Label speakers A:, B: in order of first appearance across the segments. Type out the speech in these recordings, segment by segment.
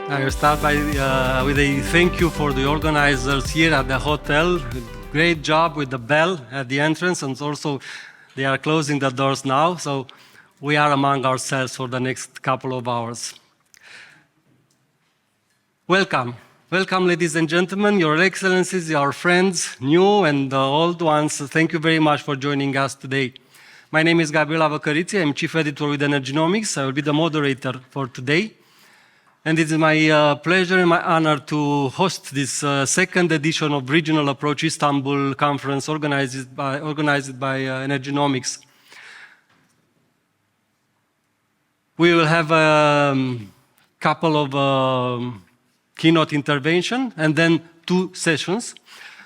A: I will start with a thank you for the organizers here at the hotel. Great job with the bell at the entrance, and also they are closing the doors now, so we are among ourselves for the next couple of hours. Welcome. Welcome, ladies and gentlemen, your excellencies, your friends, new and old ones. Thank you very much for joining us today. My name is Gabriela Văcăriță. I'm chief editor with Energynomics. I will be the moderator for today. And it is my pleasure and my honor to host this second edition of Regional Approach Istanbul conference organized by Energynomics. We will have a couple of keynote intervention and then 2 sessions.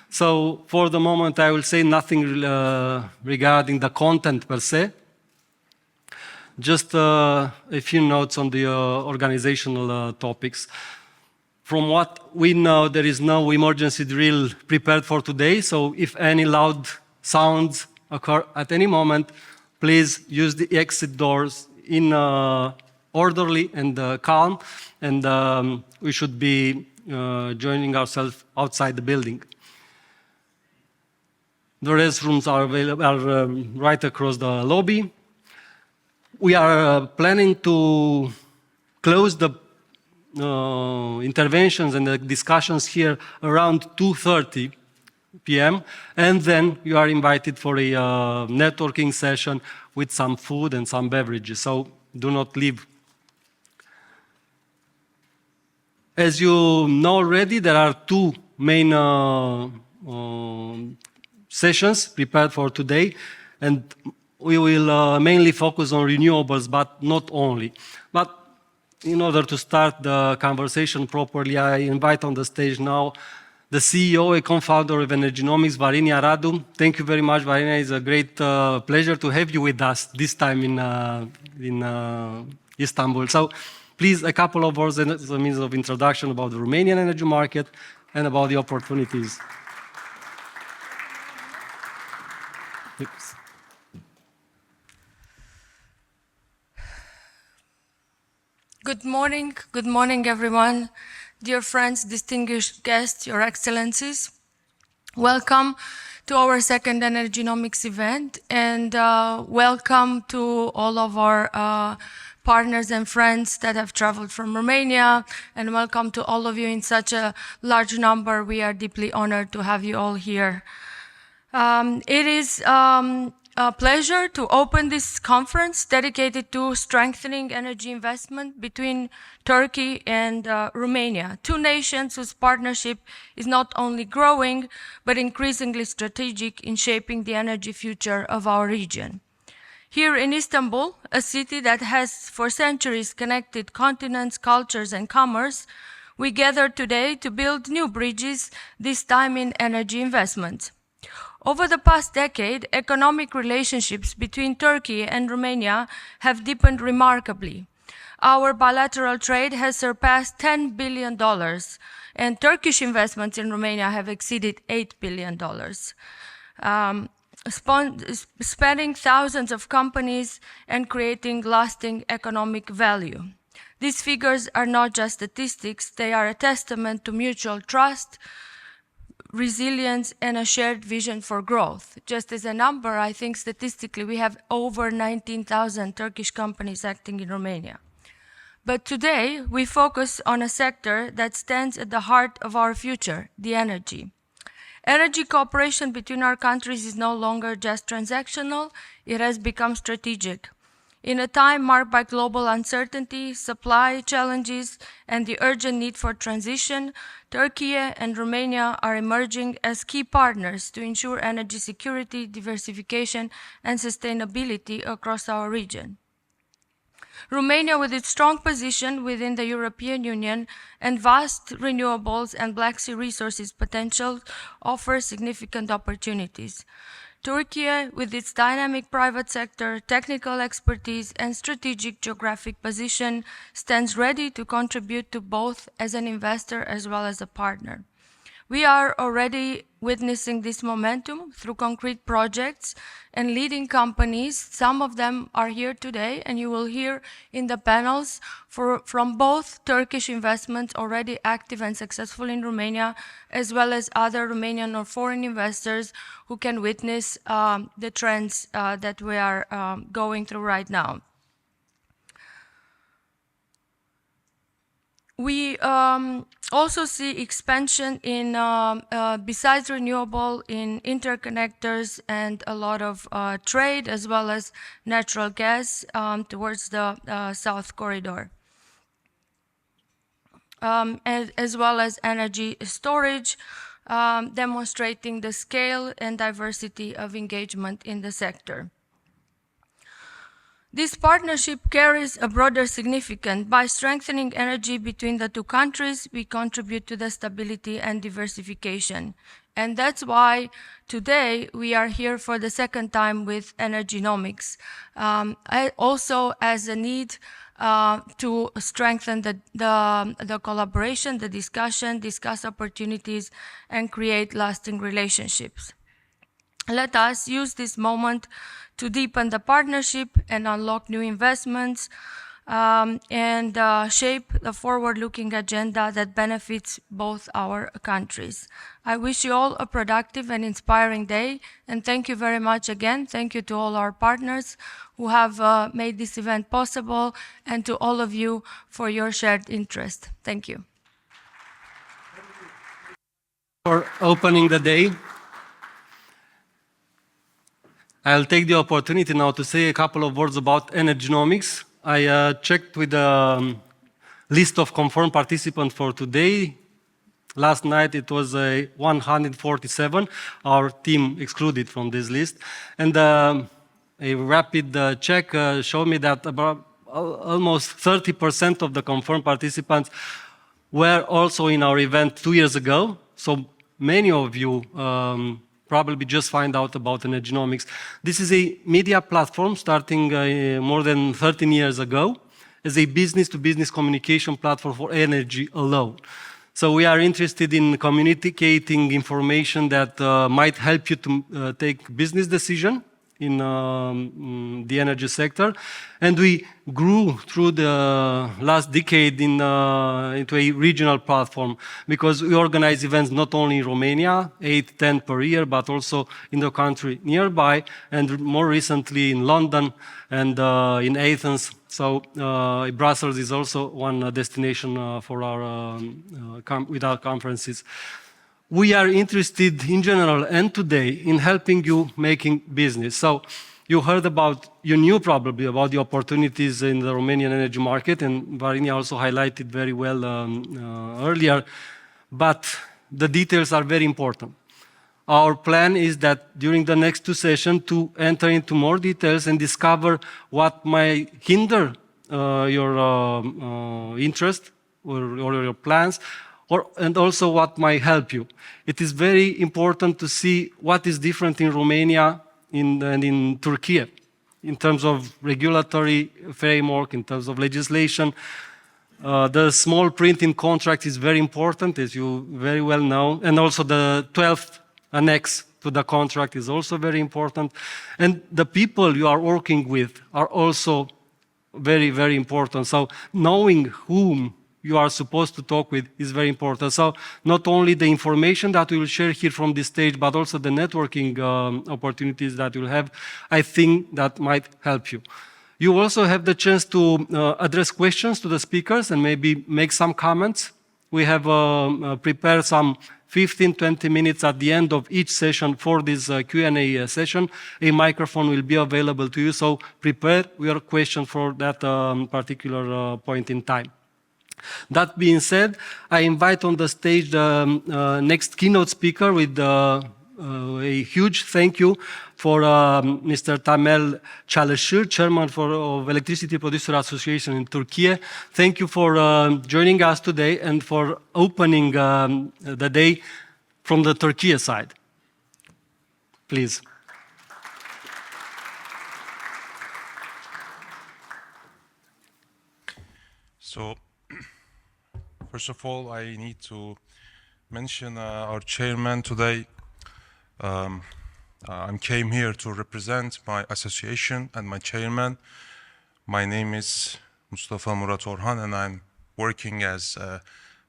A: So for the moment, I will say nothing regarding the content per se. Just a few notes on the organizational topics. From what we know, there is no emergency drill prepared for today, so if any loud sounds occur at any moment, please use the exit doors in orderly and calm, and we should be joining ourselves outside the building. The restrooms are available right across the lobby. We are planning to close the interventions and the discussions here around 2:30 p.m. and then you are invited for a networking session with some food and some beverages, so do not leave. As you know already, there are 2 main sessions prepared for today, and we will mainly focus on renewables, but not only. But in order to start the conversation properly, I invite on the stage now the CEO and co-founder of Energynomics, Varinia Radu. Thank you very much, Varinia. It's a great pleasure to have you with us this time in Istanbul. So please, a couple of words as a means of introduction about the Romanian energy market and about the opportunities.
B: Good morning everyone, dear friends, distinguished guests, your excellencies. Welcome to our second Energynomics event, and welcome to all of our partners and friends that have traveled from Romania, and welcome to all of you in such a large number. We are deeply honored to have you all here. It is a pleasure to open this conference dedicated to strengthening energy investment between Turkey and Romania, 2 nations whose partnership is not only growing, but increasingly strategic in shaping the energy future of our region. Here in Istanbul, a city that has for centuries connected continents, cultures, and commerce, we gather today to build new bridges, this time in energy investments. Over the past decade, economic relationships between Turkey and Romania have deepened remarkably. Our bilateral trade has surpassed $10 billion, and Turkish investments in Romania have exceeded $8 billion, spanning thousands of companies and creating lasting economic value. These figures are not just statistics, they are a testament to mutual trust, resilience, and a shared vision for growth. Just as a number, I think statistically we have over 19,000 Turkish companies acting in Romania. But today we focus on a sector that stands at the heart of our future, the energy. Energy cooperation between our countries is no longer just transactional, it has become strategic. In a time marked by global uncertainty, supply challenges, and the urgent need for transition, Turkey and Romania are emerging as key partners to ensure energy security, diversification, and sustainability across our region. Romania, with its strong position within the European Union and vast renewables and Black Sea resources potential, offers significant opportunities. Turkey, with its dynamic private sector, technical expertise, and strategic geographic position, stands ready to contribute to both as an investor as well as a partner. We are already witnessing this momentum through concrete projects and leading companies. Some of them are here today, and you will hear in the panels from both Turkish investments already active and successful in Romania, as well as other Romanian or foreign investors who can witness the trends that we are going through right now. We also see expansion in, besides renewable, in interconnectors and a lot of trade, as well as natural gas towards the South Corridor, as well as energy storage, demonstrating the scale and diversity of engagement in the sector. This partnership carries a broader significance. By strengthening energy between the two countries, we contribute to the stability and diversification. And that's why today we are here for the second time with Energynomics. Also as a need to strengthen the collaboration, the discussion, discuss opportunities, and create lasting relationships. Let us use this moment to deepen the partnership and unlock new investments and shape the forward-looking agenda that benefits both our countries. I wish you all a productive and inspiring day, and thank you very much again. Thank you to all our partners who have made this event possible, and to all of you for your shared interest. Thank you.
A: For opening the day. I'll take the opportunity now to say a couple of words about Energynomics. I checked with the list of confirmed participants for today. Last night it was 147, our team excluded from this list. And a rapid check showed me that about almost 30% of the confirmed participants were also in our event 2 years ago. So many of you probably just find out about Energynomics. This is a media platform starting more than 13 years ago as a business-to-business communication platform for energy alone. So we are interested in communicating information that might help you to take business decision in the energy sector. And we grew through the last decade into a regional platform because we organize events not only in Romania, 8, 10 per year, but also in the country nearby, and more recently in London and in Athens. So Brussels is also one destination for with our conferences. We are interested in general and today in helping you making business. So you heard about, you knew probably about the opportunities in the Romanian energy market, and Varinia also highlighted very well earlier, but the details are very important. Our plan is that during the next 2 sessions to enter into more details and discover what might hinder your interest or your plans, and also what might help you. It is very important to see what is different in Romania and in Turkiye in terms of regulatory framework, in terms of legislation. The small print in contract is very important, as you very well know, and also the 12th annex to the contract is also very important. And the people you are working with are also very, very important. So knowing whom you are supposed to talk with is very important. So not only the information that we will share here from this stage, but also the networking opportunities that you'll have, I think that might help you. You also have the chance to address questions to the speakers and maybe make some comments. We have prepared some 15-20 minutes at the end of each session for this Q&A session. A microphone will be available to you, so prepare your question for that particular point in time. That being said, I invite on the stage the next keynote speaker with a huge thank you for Mr. Temel Çalışır, Chairman of Electricity Producer Association in Turkiye. Thank you for joining us today and for opening the day from the Turkiye side. Please.
C: So, first of all, I need to mentioned our chairman today, I came here to represent my association and my chairman. My name is Mustafa Murat Orhan, and I'm working as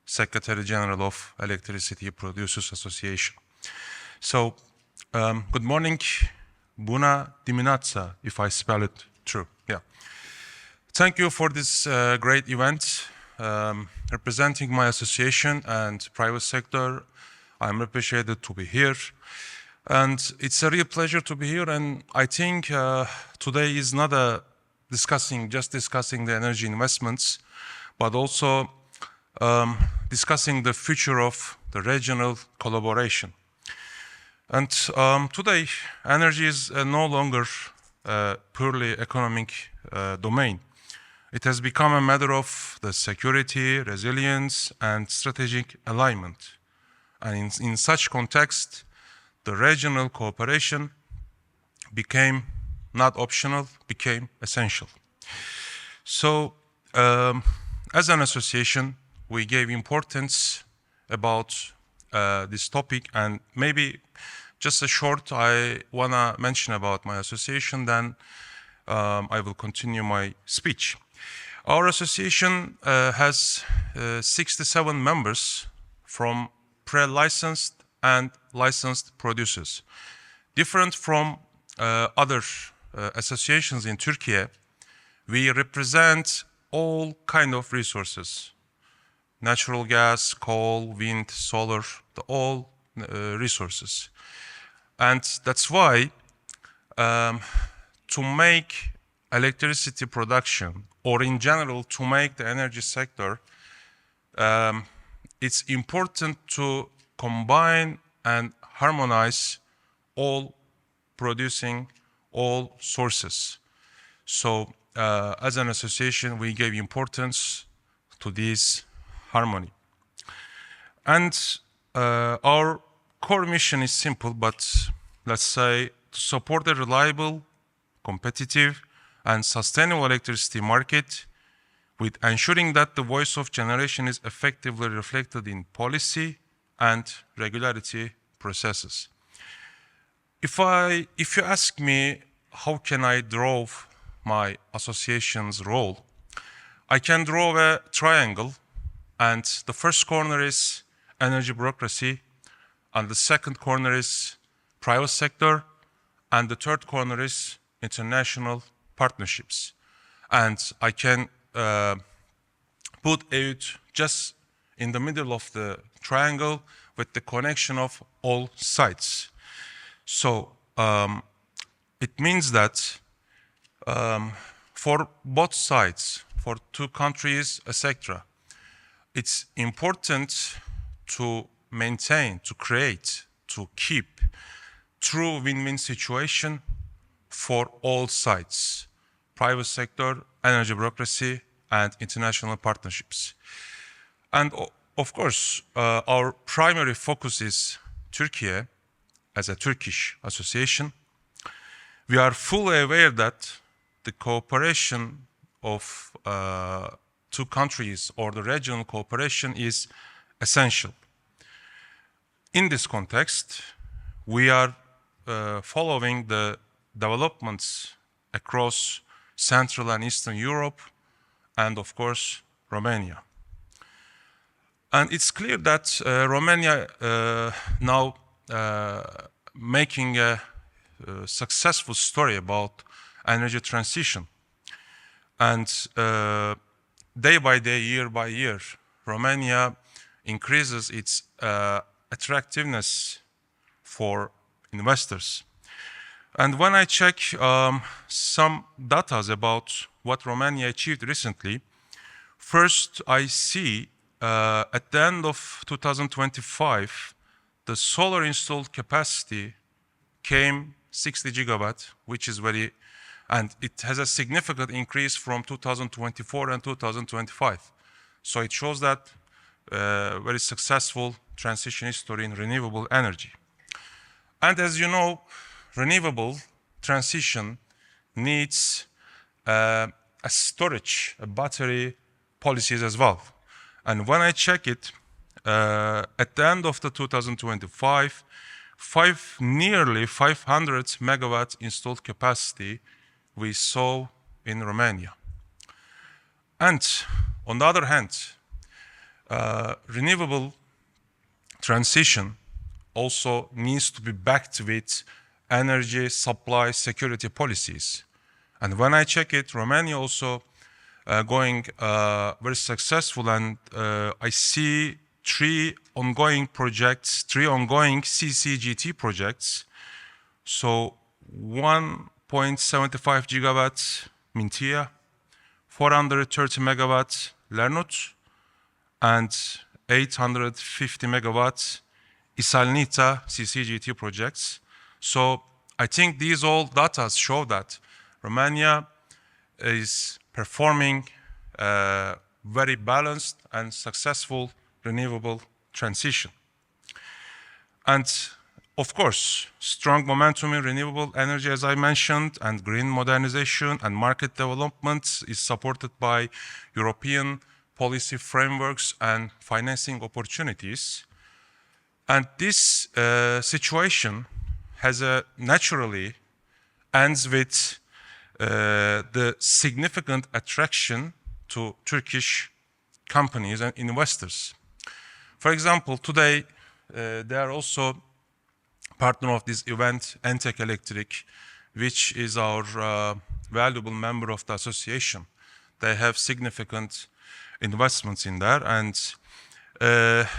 C: Secretary General of Electricity Producers Association. So, good morning, bună dimineața, if I spell it true. Yeah. Thank you for this great event. Representing my association and private sector, I'm appreciated to be here. And it's a real pleasure to be here. And I think today is not just discussing the energy investments, but also discussing the future of the regional collaboration. And today, energy is no longer a purely economic domain. It has become a matter of the security, resilience, and strategic alignment. And in such context, the regional cooperation became not optional, became essential. So, as an association, we gave importance about this topic, and maybe just a short, I want to mention about my association, then I will continue my speech. Our association has 67 members from pre-licensed and licensed producers. Different from other associations in Turkey, we represent all kind of resources. Natural gas, coal, wind, solar, all resources. And that's why to make electricity production, or in general to make the energy sector, it's important to combine and harmonize all producing, all sources. So as an association, we gave importance to this harmony. And our core mission is simple, but let's say to support a reliable, competitive, and sustainable electricity market with ensuring that the voice of generation is effectively reflected in policy and regularity processes. If you ask me how can I draw my association's role, I can draw a triangle, and the first corner is energy bureaucracy, and the second corner is private sector, and the third corner is international partnerships. And I can put it just in the middle of the triangle with the connection of all sides. So it means that for both sides, for two countries, etc., it's important to maintain, to create, to keep true win-win situation for all sides: private sector, energy bureaucracy, and international partnerships. And of course, our primary focus is Türkiye as a Turkish association. We are fully aware that the cooperation of two countries or the regional cooperation is essential. In this context, we are following the developments across Central and Eastern Europe, and of course, Romania. And it's clear that Romania now making a successful story about energy transition. And day by day, year by year, Romania increases its attractiveness for investors. And when I check some data about what Romania achieved recently, first I see at the end of 2025, the solar installed capacity came 60 gigawatt, which is and it has a significant increase from 2024 and 2025. So it shows that very successful transition history in renewable energy. And as you know, renewable transition needs a storage, a battery policies as well. And when I check it, At the end of the 2025, nearly 500 megawatt installed capacity we saw in Romania. And on the other hand, renewable transition also needs to be backed with energy supply security policies. And when I check it, Romania also going very successful, and I see three ongoing CCGT projects. So 1.75 gigawatts Pintea, 430 megawatts Lăcrămioara, and 850 megawatts Isalnita CCGT projects. So I think these all data show that Romania is performing very balanced and successful renewable transition. And of course, strong momentum in renewable energy, as I mentioned, and green modernization and market development is supported by European policy frameworks and financing opportunities. And this situation has naturally ends with the significant attraction to Turkish companies and investors. For example, today they are also partner of this event, Entek Elektrik, which is our valuable member of the association. They have significant investments in there, and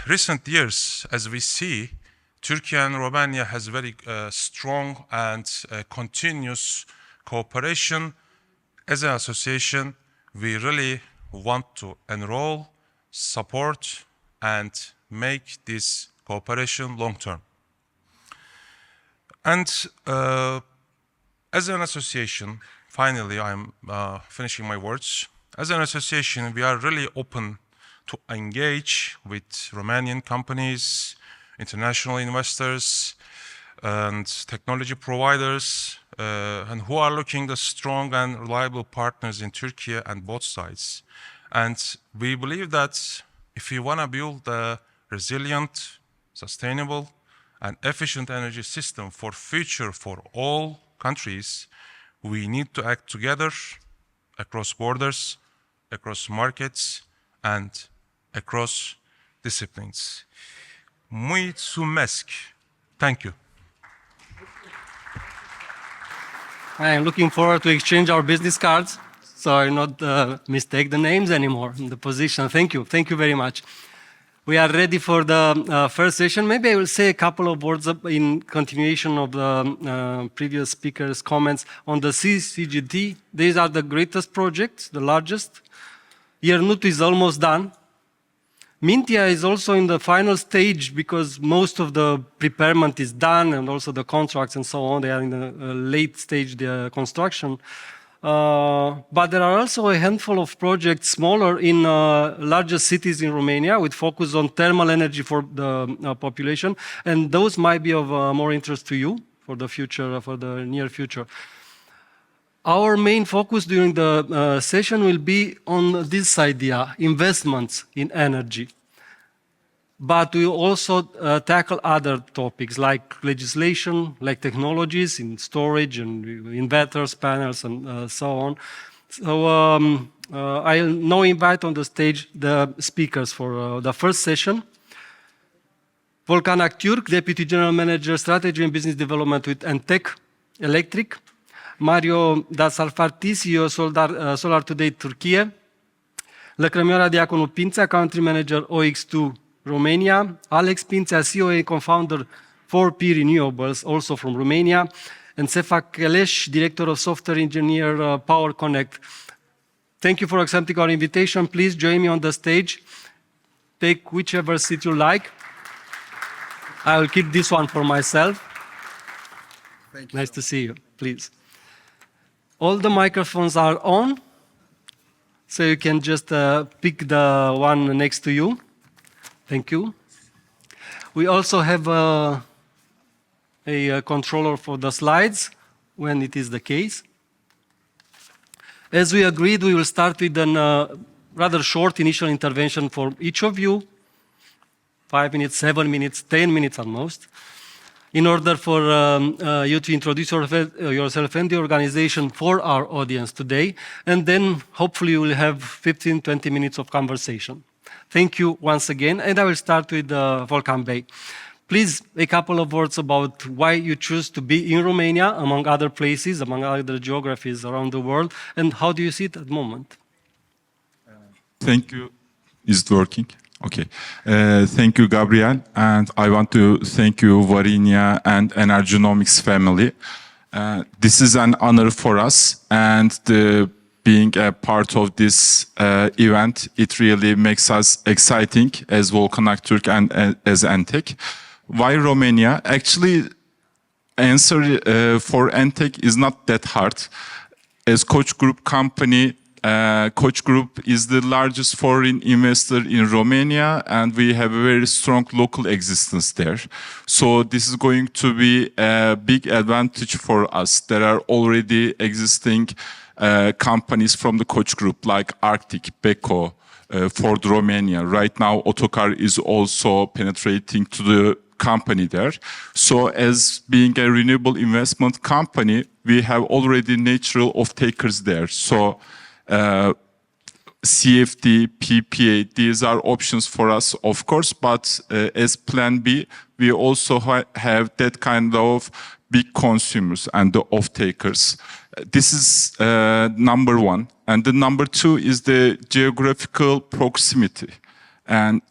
C: recent years, as we see, Turkey and Romania has very strong and continuous cooperation. As an association, we really want to enroll, support, and make this cooperation long-term. And as an association, finally, I'm finishing my words. As an association, we are really open to engage with Romanian companies, international investors, and technology providers, and who are looking for strong and reliable partners in Turkey and both sides. And we believe that if we want to build a resilient, sustainable, and efficient energy system for future for all countries, we need to act together across borders, across markets, and across disciplines. Mulțumesc. Thank you.
A: I am looking forward to exchange our business cards, so I not mistake the names anymore in the position. Thank you. Thank you very much. We are ready for the first session. Maybe I will say a couple of words in continuation of the previous speaker's comments on the CCGT. These are the greatest projects, the largest. Iernut is almost done. Pintea is also in the final stage because most of the preparement is done and also the contracts and so on. They are in the late stage the construction. But there are also a handful of projects smaller in larger cities in Romania with focus on thermal energy for the population. And those might be of more interest to you for the future, for the near future. Our main focus during the session will be on this idea, investments in energy. But we will also tackle other topics like legislation, like technologies in storage and inverters, panels, and so on. So I'll now invite on the stage the speakers for the first session. Volkan Aktürk, Deputy General Manager, Strategy and Business Development with Entek, Elektrik. Mario Dalsarfati, CEO SolarToday Türkiye. Lăcrămioara Diaconu-Pințea, Country Manager OX2 Romania. Alex Pintea, CEO and co-founder 4P Renewables, also from Romania. And Sefa Keleş, Director of Software Engineer, PowerKonnekt. Thank you for accepting our invitation. Please join me on the stage. Take whichever seat you like. I will keep this one for myself.
D: Thank you.
A: Nice to see you, please. All the microphones are on, so you can just pick the one next to you. Thank you. We also have a controller for the slides when it is the case. As we agreed, we will start with a rather short initial intervention for each of you. 5 minutes, 7 minutes, 10 minutes at most, in order for you to introduce yourself and the organization for our audience today. And then hopefully you will have 15, 20 minutes of conversation. Thank you once again. And I will start with Volkan Bey. Please, a couple of words about why you choose to be in Romania, among other places, among other geographies around the world, and how do you see it at the moment?
E: Thank you. Is it working? Okay. Thank you, Gabriel. And I want to thank you, Varinia and Energynomics family. This is an honor for us. And being a part of this event, it really makes us exciting as Volkan, Aktürk, and as Entek. Why Romania? Actually, answer for Entek is not that hard. As Koç Group company, Koç Group is the largest foreign investor in Romania, and we have a very strong local existence there. So this is going to be a big advantage for us. There are already existing companies from the Koç Group like Aktürk, Beko, Ford Romania. Right now, Otokar is also penetrating to the company there. So as being a renewable investment company, we have already natural off-takers there. So CFD, PPA, these are options for us, of course, but as plan B, we also have that kind of big consumers and the off-takers. This is number one. And the number two is the geographical proximity. And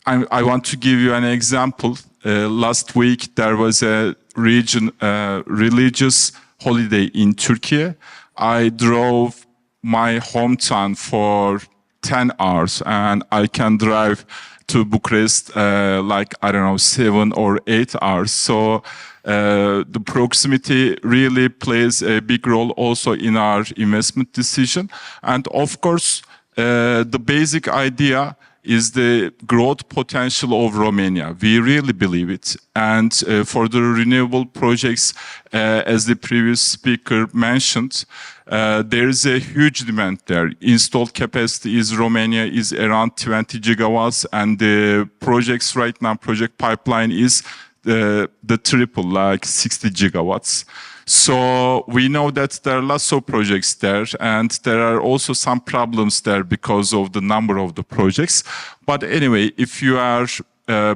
E: I want to give you an example. Last week, there was a religious holiday in Turkiye. I drove my hometown for 10 hours and I can drive to Bucharest like, I don't know, 7 or 8 hours. So the proximity really plays a big role also in our investment decision. And of course, the basic idea is the growth potential of Romania. We really believe it. And for the renewable projects, as the previous speaker mentioned, there is a huge demand there. Installed capacity is Romania is around 20 gigawatts, and the projects right now, project pipeline is the triple, like 60 gigawatts. So we know that there are lots of projects there, and there are also some problems there because of the number of the projects. But anyway, if you are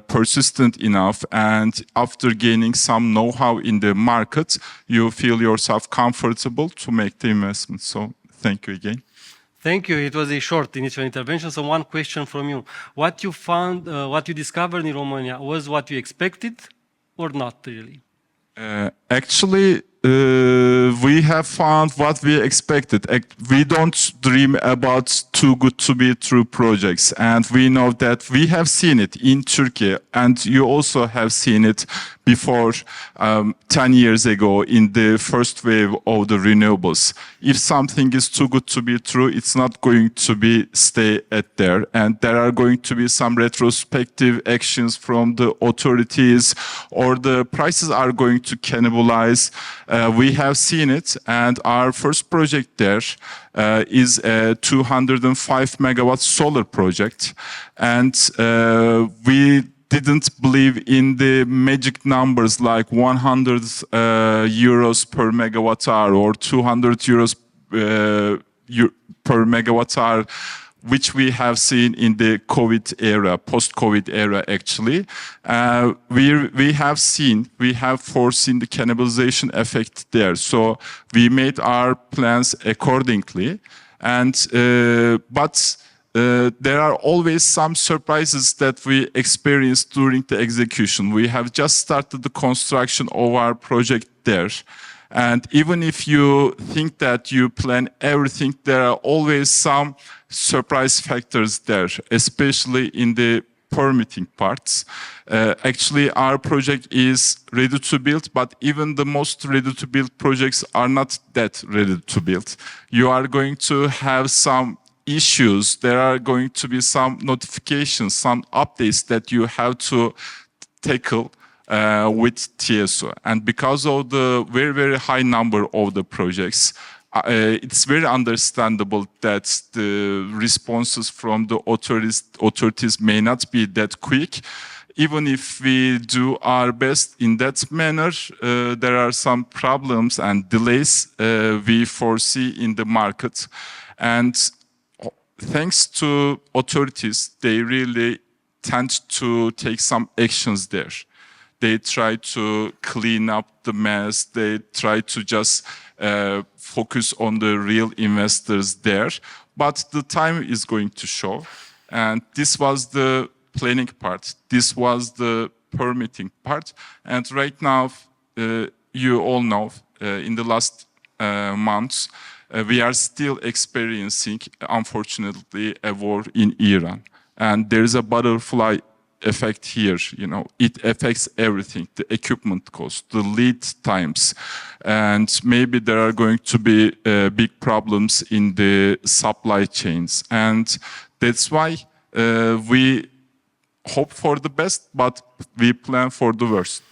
E: persistent enough and after gaining some know-how in the market, you feel yourself comfortable to make the investment. So thank you again.
A: Thank you. It was a short initial intervention. So one question from you. What you found, what you discovered in Romania, was what you expected or not really?
E: Actually, we have found what we expected. We don't dream about too good to be true projects. And we know that we have seen it in Turkey, and you also have seen it before 10 years ago in the first wave of the renewables. If something is too good to be true, it's not going to be stay at there. And there are going to be some retrospective actions from the authorities, or the prices are going to cannibalize. We have seen it, and our first project there is a 205 megawatt solar project. And we didn't believe in the magic numbers like 100 euros per megawatt hour or 200 euros per megawatt hour, which we have seen in the COVID era, post-COVID era actually. We have foreseen the cannibalization effect there. So we made our plans accordingly. And, but there are always some surprises that we experience during the execution. We have just started the construction of our project there. And even if you think that you plan everything, there are always some surprise factors there, especially in the permitting parts. Actually, our project is ready to build, but even the most ready to build projects are not that ready to build. You are going to have some issues. There are going to be some notifications, some updates that you have to tackle with TSO. And because of the very, very high number of the projects, it's very understandable that the responses from the authorities may not be that quick. even if we do our best in that manner, there are some problems and delays we foresee in the market. And thanks to authorities, they really tend to take some actions there. They try to clean up the mess. They try to just focus on the real investors there. But the time is going to show. And this was the planning part. This was the permitting part. And right now, you all know, in the last months, we are still experiencing, unfortunately, a war in Iran. And there is a butterfly effect here, you know, it affects everything, the equipment cost, the lead times, and maybe there are going to be big problems in the supply chains. And that's why we hope for the best, but we plan for the worst.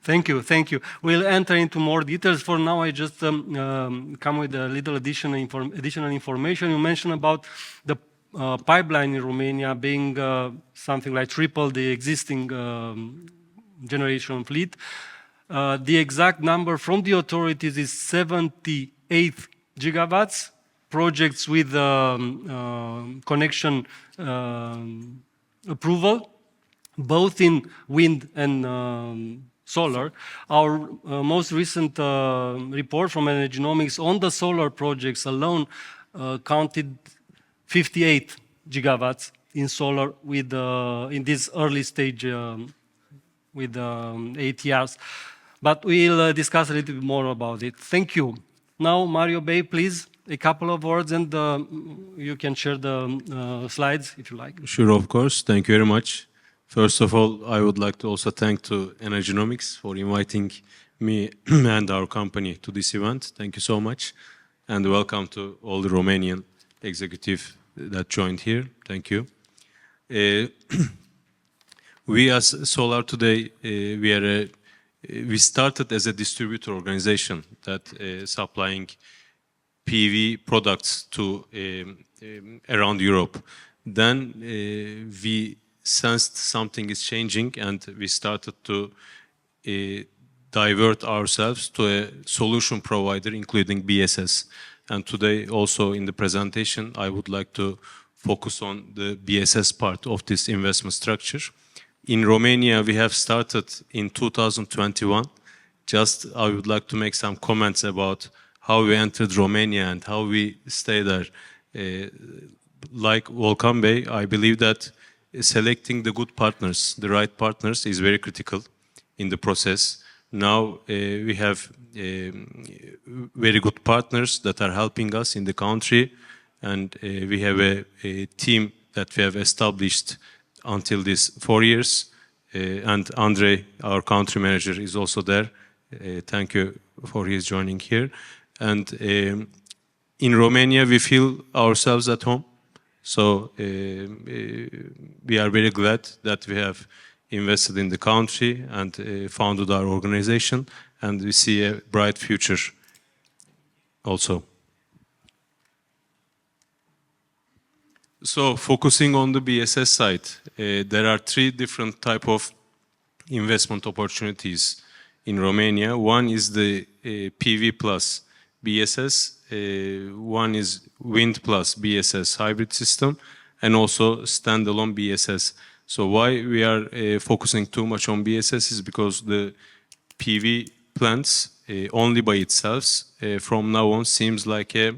A: Thank you, thank you. We'll enter into more details. For now, I just come with a little additional information. You mentioned about the pipeline in Romania being something like triple the existing generation fleet. The exact number from the authorities is 78 gigawatts, projects with connection approval, both in wind and solar. Our most recent report from Energynomics on the solar projects alone counted 58 gigawatts in solar with in this early stage with 8 years. But we'll discuss a little bit more about it. Thank you. Now, Mario Bey, please, a couple of words, and you can share the slides if you like.
F: Sure, of course. Thank you very much. First of all, I would like to also thank to Energynomics for inviting me and our company to this event. Thank you so much. And welcome to all the Romanian executive that joined here. Thank you. We as SolarToday, we started as a distributor organization that supplying PV products to around Europe. Then we sensed something is changing, and we started to divert ourselves to a solution provider, including BSS. And today, also in the presentation, I would like to focus on the BSS part of this investment structure. In Romania, we have started in 2021. Just I would like to make some comments about how we entered Romania and how we stay there. Like Volkan Bey, I believe that selecting the good partners, the right partners, is very critical in the process. Now we have very good partners that are helping us in the country, and we have a team that we have established until this 4 years. And Andre, our country manager, is also there. Thank you for his joining here. And in Romania, we feel ourselves at home. So we are very glad that we have invested in the country and founded our organization, and we see a bright future also. So focusing on the BSS side, there are 3 different type of investment opportunities in Romania. One is the PV plus BSS, one is wind plus BSS hybrid system, and also standalone BSS. So why we are focusing too much on BSS is because the PV plants only by itself from now on seems like a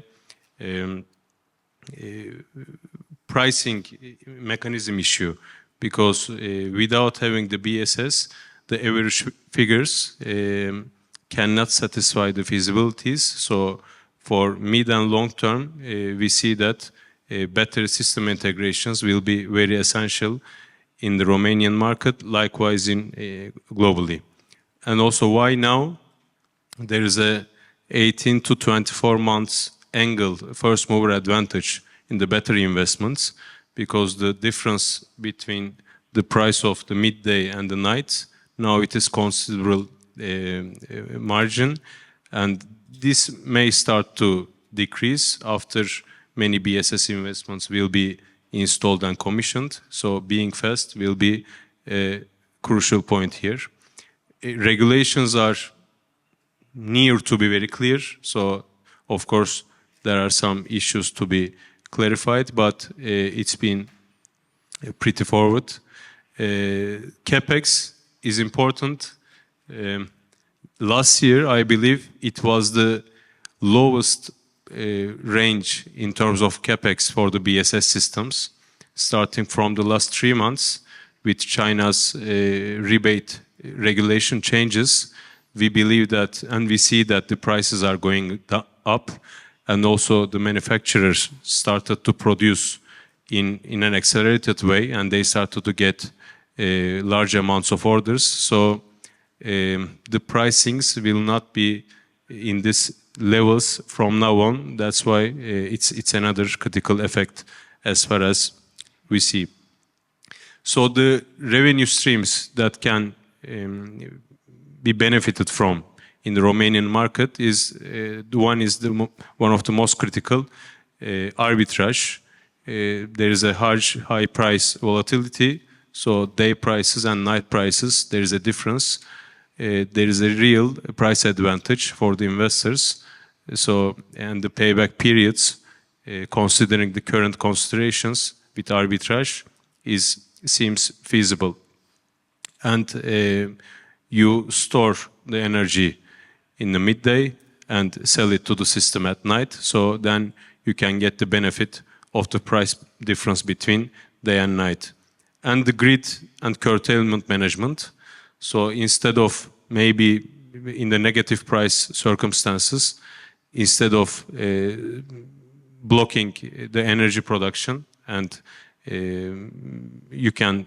F: pricing mechanism issue, because without having the BSS, the average figures cannot satisfy the feasibilities. So for mid and long term, we see that better system integrations will be very essential in the Romanian market, likewise in globally. And also why now? There is a 18 to 24 months angle, first mover advantage in the battery investments, because the difference between the price of the midday and the night, now it is considerable margin, and this may start to decrease after many BSS investments will be installed and commissioned. So being fast will be crucial point here. Regulations are near to be very clear, so of course there are some issues to be clarified, but it's been pretty forward. CapEx is important. Last year, I believe it was the lowest range in terms of CapEx for the BSS systems, starting from the last 3 months with China's rebate regulation changes. We believe that, and we see that the prices are going up, and also the manufacturers started to produce in an accelerated way, and they started to get large amounts of orders. So the pricings will not be in these levels from now on. That's why it's another critical effect as far as we see. So the revenue streams that can be benefited from in the Romanian market is one of the most critical, arbitrage. There is a high price volatility, so day prices and night prices, there is a difference. There is a real price advantage for the investors. So, and the payback periods, considering the current considerations with arbitrage, seems feasible. And you store the energy in the midday and sell it to the system at night. So then you can get the benefit of the price difference between day and night. And the grid and curtailment management. So instead of maybe in the negative price circumstances, instead of blocking the energy production, and you can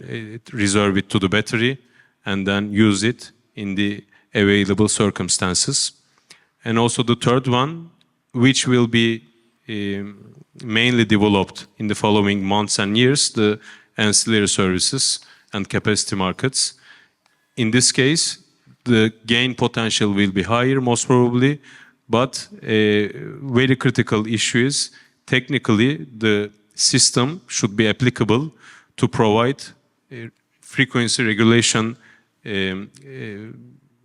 F: reserve it to the battery and then use it in the available circumstances. And also the third one, which will be mainly developed in the following months and years, the ancillary services and capacity markets. In this case, the gain potential will be higher, most probably, but a very critical issue is technically the system should be applicable to provide frequency regulation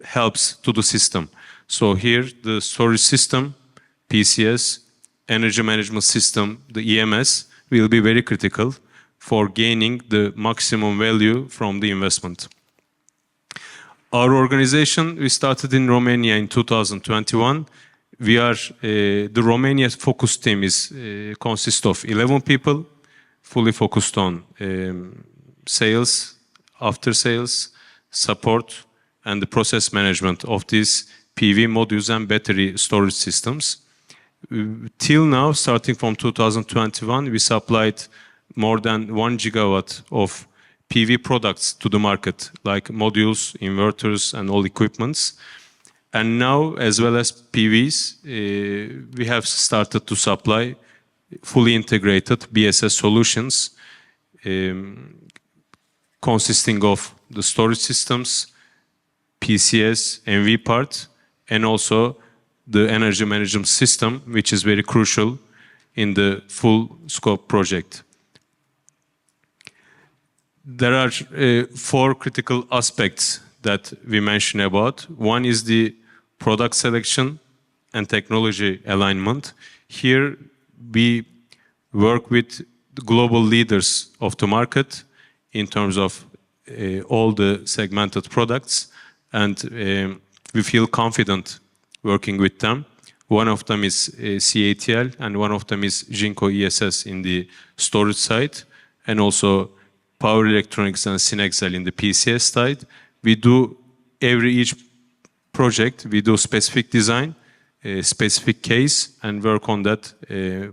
F: helps to the system. So here the storage system, PCS, energy management system, the EMS will be very critical for gaining the maximum value from the investment. Our organization, we started in Romania in 2021. We are, the Romania focus team consists of 11 people, fully focused on sales, after sales, support, and the process management of these PV modules and battery storage systems. Till now, starting from 2021, we supplied more than 1 gigawatt of PV products to the market, like modules, inverters, and all equipments. And now, as well as PVs, we have started to supply fully integrated BSS solutions consisting of the storage systems, PCS, MV part, and also the energy management system, which is very crucial in the full scope project. There are 4 critical aspects that we mention about. One is the product selection and technology alignment. Here we work with the global leaders of the market in terms of all the segmented products, and we feel confident working with them. One of them is CATL, and one of them is Jinko ESS in the storage side, and also Power Electronics and Sinexel in the PCS side. We do each project, we do specific design, specific case, and work on that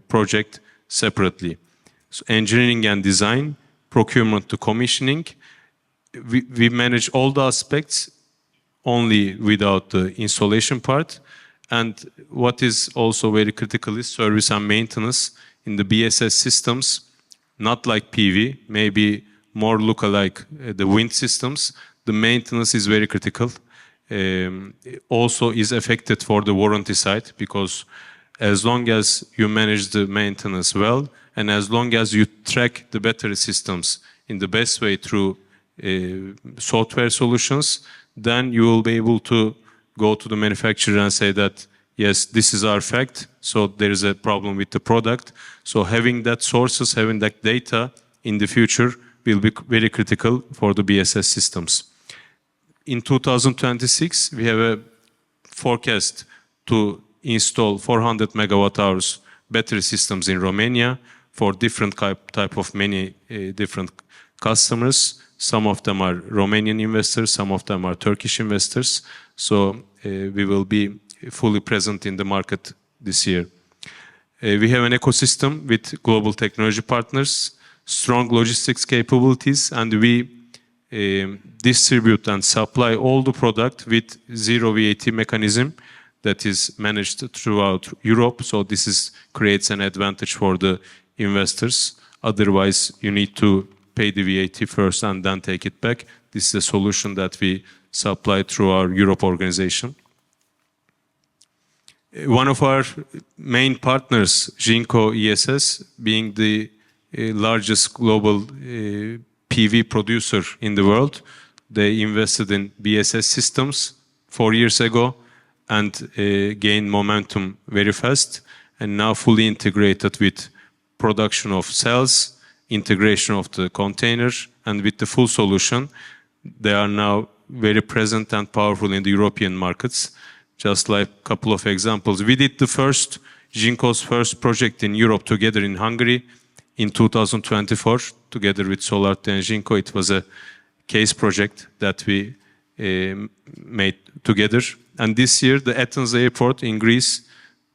F: project separately. So engineering and design, procurement to commissioning, we manage all the aspects only without the installation part. And what is also very critical is service and maintenance in the BSS systems, not like PV, maybe more look-alike the wind systems. The maintenance is very critical. Also is affected for the warranty side, because as long as you manage the maintenance well, and as long as you track the battery systems in the best way through software solutions, then you will be able to go to the manufacturer and say that, yes, this is our fact, so there is a problem with the product. So having that sources, having that data in the future will be very critical for the BSS systems. In 2026, we have a forecast to install 400 megawatt hours battery systems in Romania for different type of many different customers. Some of them are Romanian investors, some of them are Turkish investors. So we will be fully present in the market this year. We have an ecosystem with global technology partners, strong logistics capabilities, and we distribute and supply all the product with zero VAT mechanism that is managed throughout Europe. So this creates an advantage for the investors. Otherwise, you need to pay the VAT first and then take it back. This is a solution that we supply through our Europe organization. One of our main partners, Jinko ESS, being the largest global PV producer in the world, they invested in BSS systems 4 years ago and gained momentum very fast, and now fully integrated with production of cells, integration of the container, and with the full solution. They are now very present and powerful in the European markets. Just like a couple of examples, we did the Jinko's first project in Europe together in Hungary in 2024, together with SolarToday and Jinko. It was a case project that we made together. And this year, the Athens airport in Greece,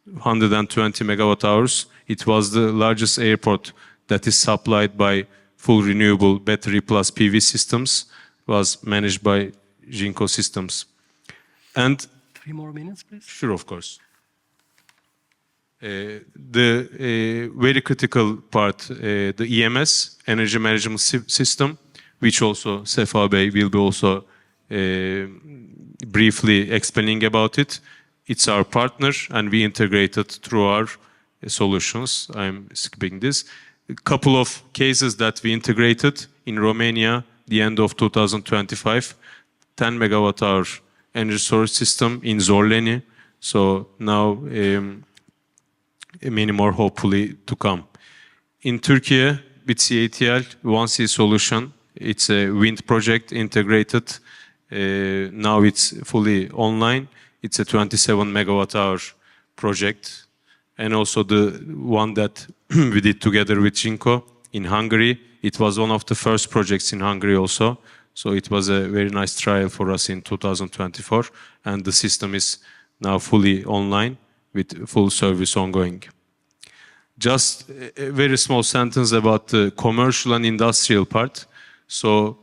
F: 120 megawatt hours. It was the largest airport that is supplied by full renewable battery plus PV systems. It was managed by Jinko Systems. And
A: 3 more minutes, please.
F: Sure, of course. The very critical part, the EMS, Energy Management System, which also Sefa Bey will be also briefly explaining about it. It's our partner, and we integrate it through our solutions. I'm skipping this. A couple of cases that we integrated in Romania, the end of 2025, 10 megawatt hour energy storage system in Zorleni. So now many more hopefully to come. In Turkiye, with CATL, 1C solution, it's a wind project integrated. Now it's fully online. It's a 27 megawatt hour project. And also the one that we did together with Jinko in Hungary. It was one of the first projects in Hungary also. So it was a very nice trial for us in 2024. And the system is now fully online with full service ongoing. Just a very small sentence about the commercial and industrial part. So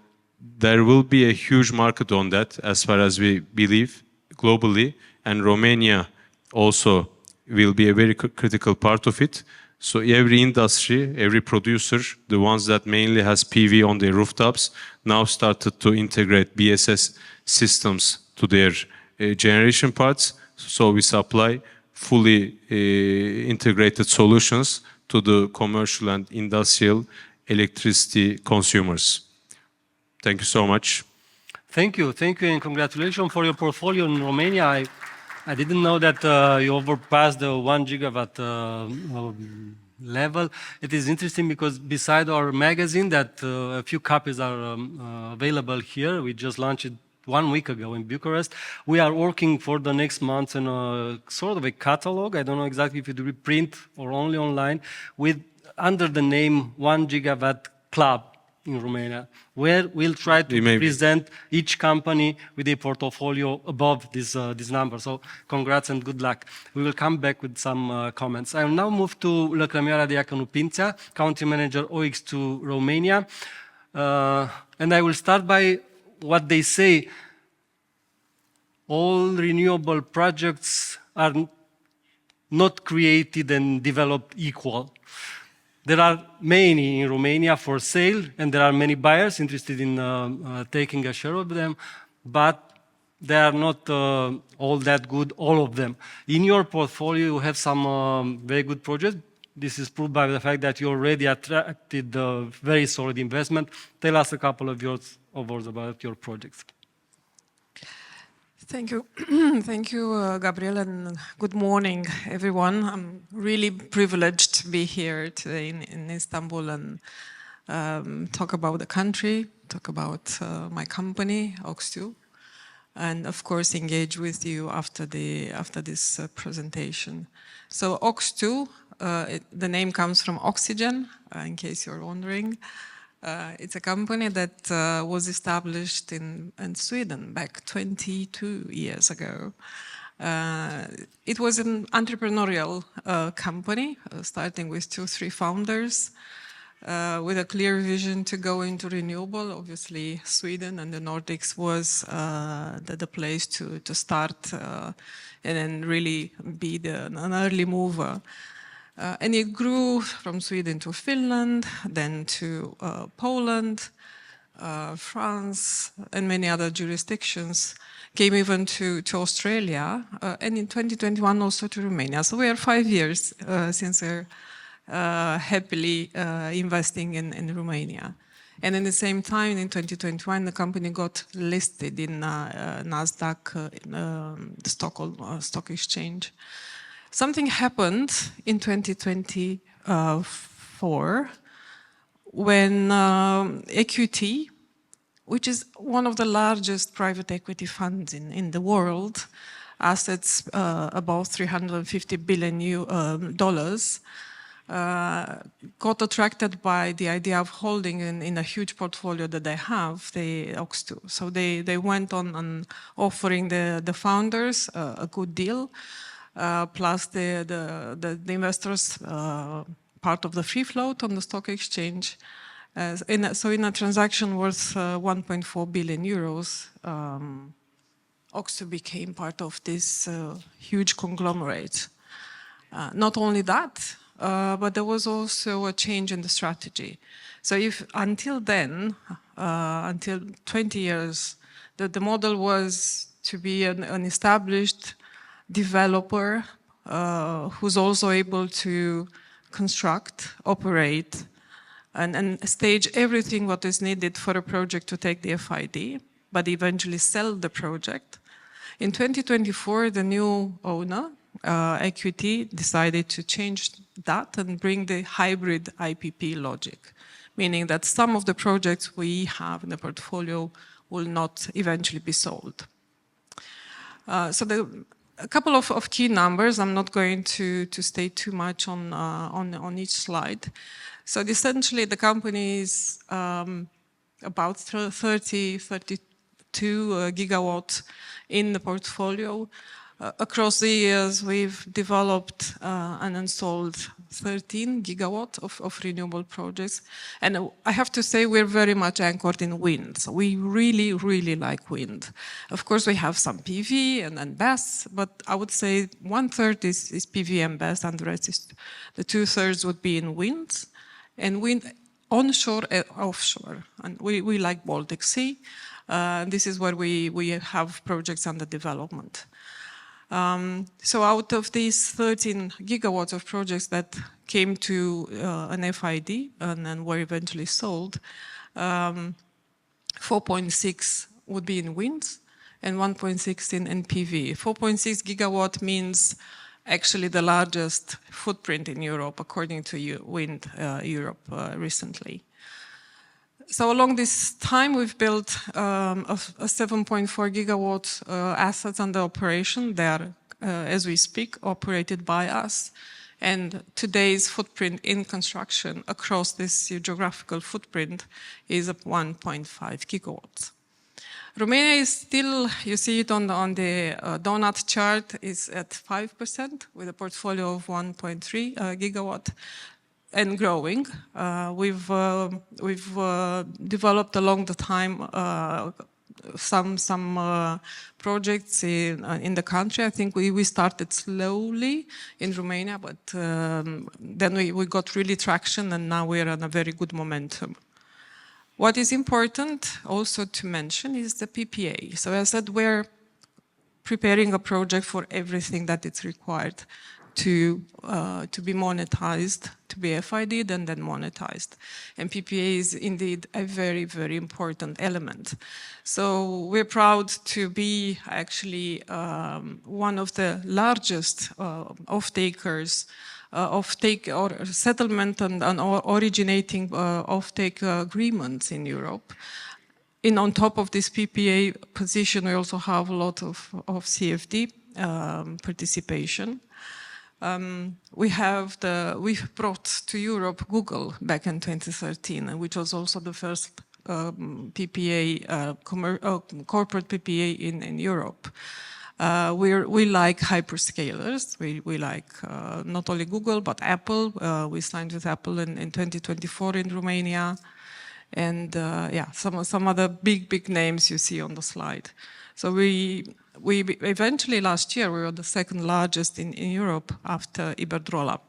F: there will be a huge market on that as far as we believe globally. And Romania also will be a very critical part of it. So every industry, every producer, the ones that mainly has PV on their rooftops, now started to integrate BSS systems to their generation parts. So we supply fully integrated solutions to the commercial and industrial electricity consumers. Thank you so much.
A: Thank you, and congratulations for your portfolio in Romania. I didn't know that you overpassed the 1 gigawatt level. It is interesting because beside our magazine that a few copies are available here, we just launched it 1 week ago in Bucharest. We are working for the next month on a sort of a catalog. I don't know exactly if it will be print or only online, with under the name 1 Gigawatt Club in Romania, where we'll try to present each company with a portfolio above this number. So congrats and good luck. We will come back with some comments. I will now move to Lăcrămioara Diaconu-Pințea, Country Manager OX2 Romania. And I will start by what they say. All renewable projects are not created and developed equal. There are many in Romania for sale, and there are many buyers interested in taking a share of them, but they are not all that good, all of them. In your portfolio, you have some very good projects, This is proved by the fact that you already attracted very solid investment. Tell us a couple of words about your projects.
G: Thank you. Thank you, Gabriel, and good morning, everyone. I'm really privileged to be here today in Istanbul and talk about the country, talk about my company, Ox2, and of course engage with you after this presentation. So Ox2, the name comes from oxygen, in case you're wondering. It's a company that was established in Sweden back 22 years ago. It was an entrepreneurial company, starting with 2-3 founders, with a clear vision to go into renewable. Obviously, Sweden and the Nordics was the place to start and then really be an early mover. And it grew from Sweden to Finland, then to Poland, France, and many other jurisdictions, came even to Australia, and in 2021 also to Romania. So we are 5 years since we're happily investing in Romania. And at the same time, in 2021, the company got listed in Nasdaq, the Stockholm Stock Exchange. Something happened in 2024 when EQT, which is one of the largest private equity funds in the world, assets about $350 billion, got attracted by the idea of holding in a huge portfolio that they have, the Ox2. So they went on offering the founders a good deal, plus the investors part of the free float on the stock exchange. So in a transaction worth 1.4 billion euros, Ox2 became part of this huge conglomerate. Not only that, but there was also a change in the strategy. So if until then, until 20 years, the model was to be an established developer who's also able to construct, operate, and stage everything what is needed for a project to take the FID, but eventually sell the project. In 2024, the new owner, EQT, decided to change that and bring the hybrid IPP logic, meaning that some of the projects we have in the portfolio will not eventually be sold. So a couple of key numbers. I'm not going to stay too much on each slide. So essentially, the company is about 32 gigawatts in the portfolio. Across the years, we've developed and installed 13 gigawatts of renewable projects. And I have to say, we're very much anchored in wind. So we really, really like wind. Of course, we have some PV and BESS, but I would say 1/3 is PV and BESS, and the rest is, the 2/3 would be in wind. And wind onshore and offshore. And we like Baltic Sea. This is where we have projects under development. So out of these 13 gigawatts of projects that came to an FID and then were eventually sold, 4.6 would be in wind and 1.6 in PV. 4.6 gigawatt means actually the largest footprint in Europe, according to Wind Europe recently. So along this time, we've built a 7.4 gigawatt assets under operation. They are, as we speak, operated by us. And today's footprint in construction across this geographical footprint is of 1.5 gigawatts. Romania is still, you see it on the donut chart, is at 5% with a portfolio of 1.3 gigawatt. And growing. We've developed along the time some projects in the country. I think we started slowly in Romania, but then we got really traction, and now we're on a very good momentum. What is important also to mention is the PPA. So as I said, we're preparing a project for everything that it's required to be monetized, to be FID'd and then monetized. And PPA is indeed a very, very important element. So we're proud to be actually one of the largest off-takers or settlement and originating off-take agreements in Europe. On top of this PPA position, we also have a lot of CFD participation. We've brought to Europe Google back in 2013, which was also the first PPA, corporate PPA in Europe. We like hyperscalers. We like not only Google, but Apple. We signed with Apple in 2024 in Romania. And yeah, some other big names you see on the slide. So we eventually last year, we were the second largest in Europe after Iberdrola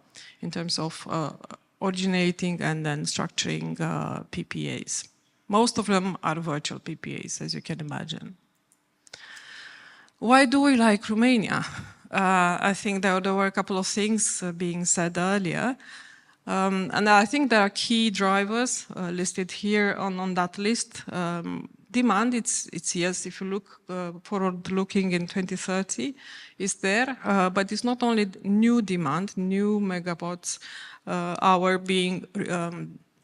G: in terms of originating and then structuring PPAs. Most of them are virtual PPAs, as you can imagine. Why do we like Romania? I think there were a couple of things being said earlier. And I think there are key drivers listed here on that list. Demand, it's yes, if you look forward-looking in 2030, is there. But it's not only new demand, new megawatts hour being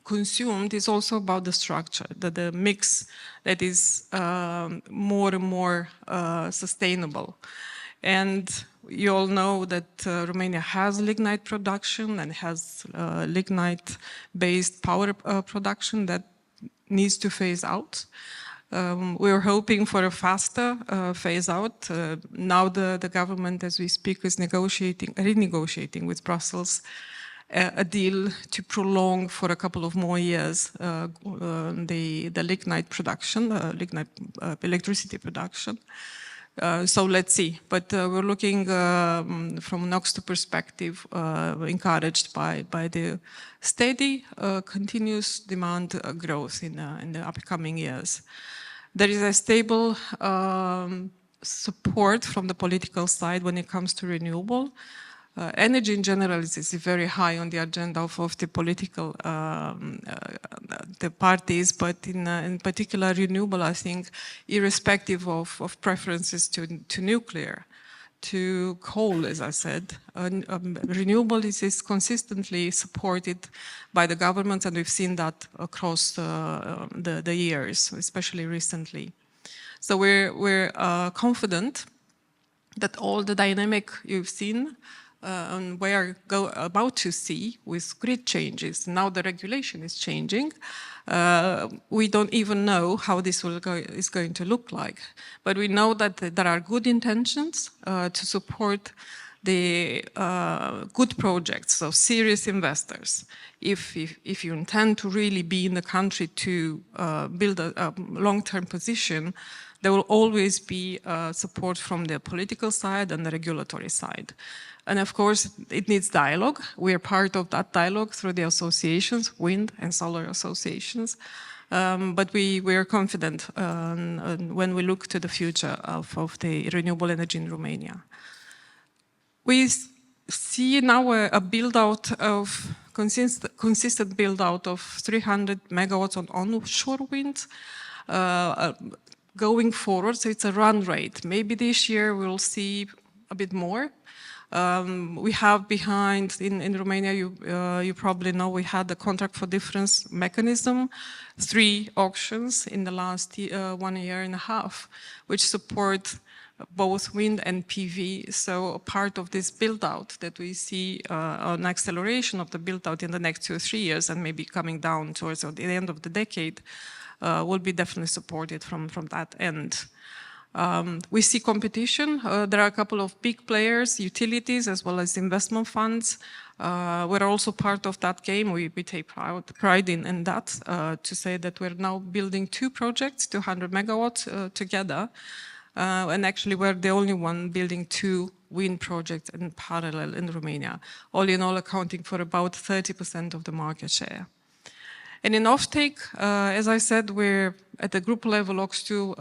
G: consumed, it's also about the structure, the mix that is more and more sustainable. And you all know that Romania has lignite production and has lignite-based power production that needs to phase out. We're hoping for a faster phase out. Now the government, as we speak, is renegotiating with Brussels a deal to prolong for a couple of more years the lignite production, lignite electricity production. So let's see. But we're looking from an Oxtu perspective, encouraged by the steady, continuous demand growth in the upcoming years. There is a stable support from the political side when it comes to renewable. Energy in general is very high on the agenda of the political the parties, but in particular renewable, I think, irrespective of preferences to nuclear, to coal, as I said, renewable is consistently supported by the government, and we've seen that across the years, especially recently. So we're confident that all the dynamic you've seen and we are about to see with grid changes. Now the regulation is changing. We don't even know how this is going to look like. But we know that there are good intentions to support the good projects, so serious investors. If you intend to really be in the country to build a long-term position, there will always be support from the political side and the regulatory side. And of course, it needs dialogue. We are part of that dialogue through the associations, wind and solar associations. But we are confident when we look to the future of the renewable energy in Romania. We see now a build-out of consistent build-out of 300 megawatts on onshore wind going forward. So it's a run rate. Maybe this year we'll see a bit more. We have behind, in Romania, you probably know, we had the contract for difference mechanism, 3 auctions in the last 1 year and a half, which support both wind and PV. So a part of this build-out that we see an acceleration of the build-out in the next 2 or 3 years and maybe coming down towards the end of the decade will be definitely supported from that end. We see competition. There are a couple of big players, utilities, as well as investment funds. We're also part of that game. We take pride in that, to say that we're now building 2 projects, 200 megawatts together. And actually, we're the only one building 2 wind projects in parallel in Romania, all in all accounting for about 30% of the market share. And in offtake, as I said, we're at the group level, Oxtu,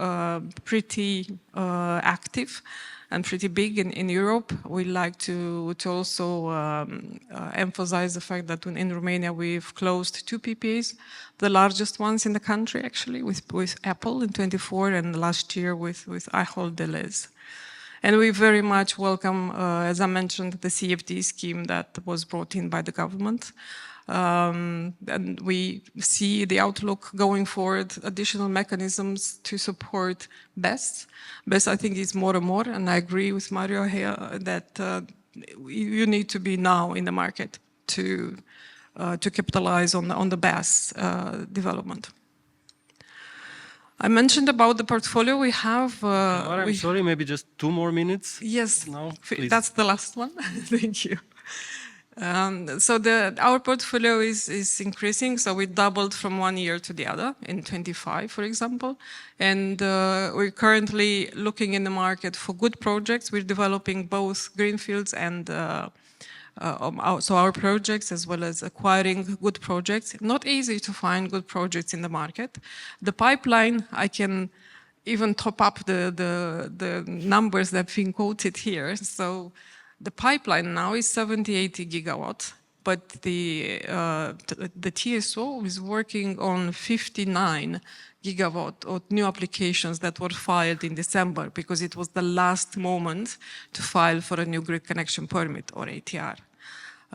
G: pretty active. and pretty big in Europe. We like to also emphasize the fact that in Romania we've closed 2 PPAs, the largest ones in the country actually, with Apple in 24 and last year with Ahold Delhaize. And we very much welcome, as I mentioned, the CFD scheme that was brought in by the government. And we see the outlook going forward, additional mechanisms to support BESS. BESS, I think, is more and more, and I agree with Mario here that you need to be now in the market to capitalize on the BESS development. I mentioned about the portfolio we have.
A: I'm sorry, maybe just 2 more minutes?
G: Yes,
A: No, please.
G: That's the last one. Thank you. So our portfolio is increasing. So we doubled from 1 year to the other in 25, for example. And we're currently looking in the market for good projects. We're developing both greenfields and so our projects, as well as acquiring good projects. Not easy to find good projects in the market. The pipeline, I can even top up the numbers that have been quoted here. So the pipeline now is 70-80 gigawatts, but the TSO is working on 59 gigawatt of new applications that were filed in December, because it was the last moment to file for a new grid connection permit, or ATR,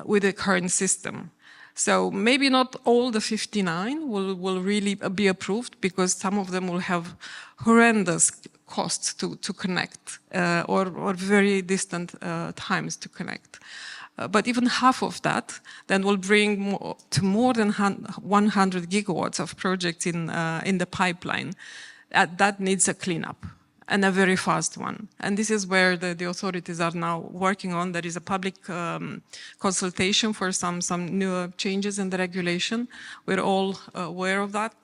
G: with the current system. So maybe not all the 59 will really be approved, because some of them will have horrendous costs to connect, or very distant times to connect. But even half of that then will bring to more than 100 gigawatts of projects in the pipeline. That needs a cleanup, and a very fast one. And this is where the authorities are now working on. There is a public consultation for some new changes in the regulation. We're all aware of that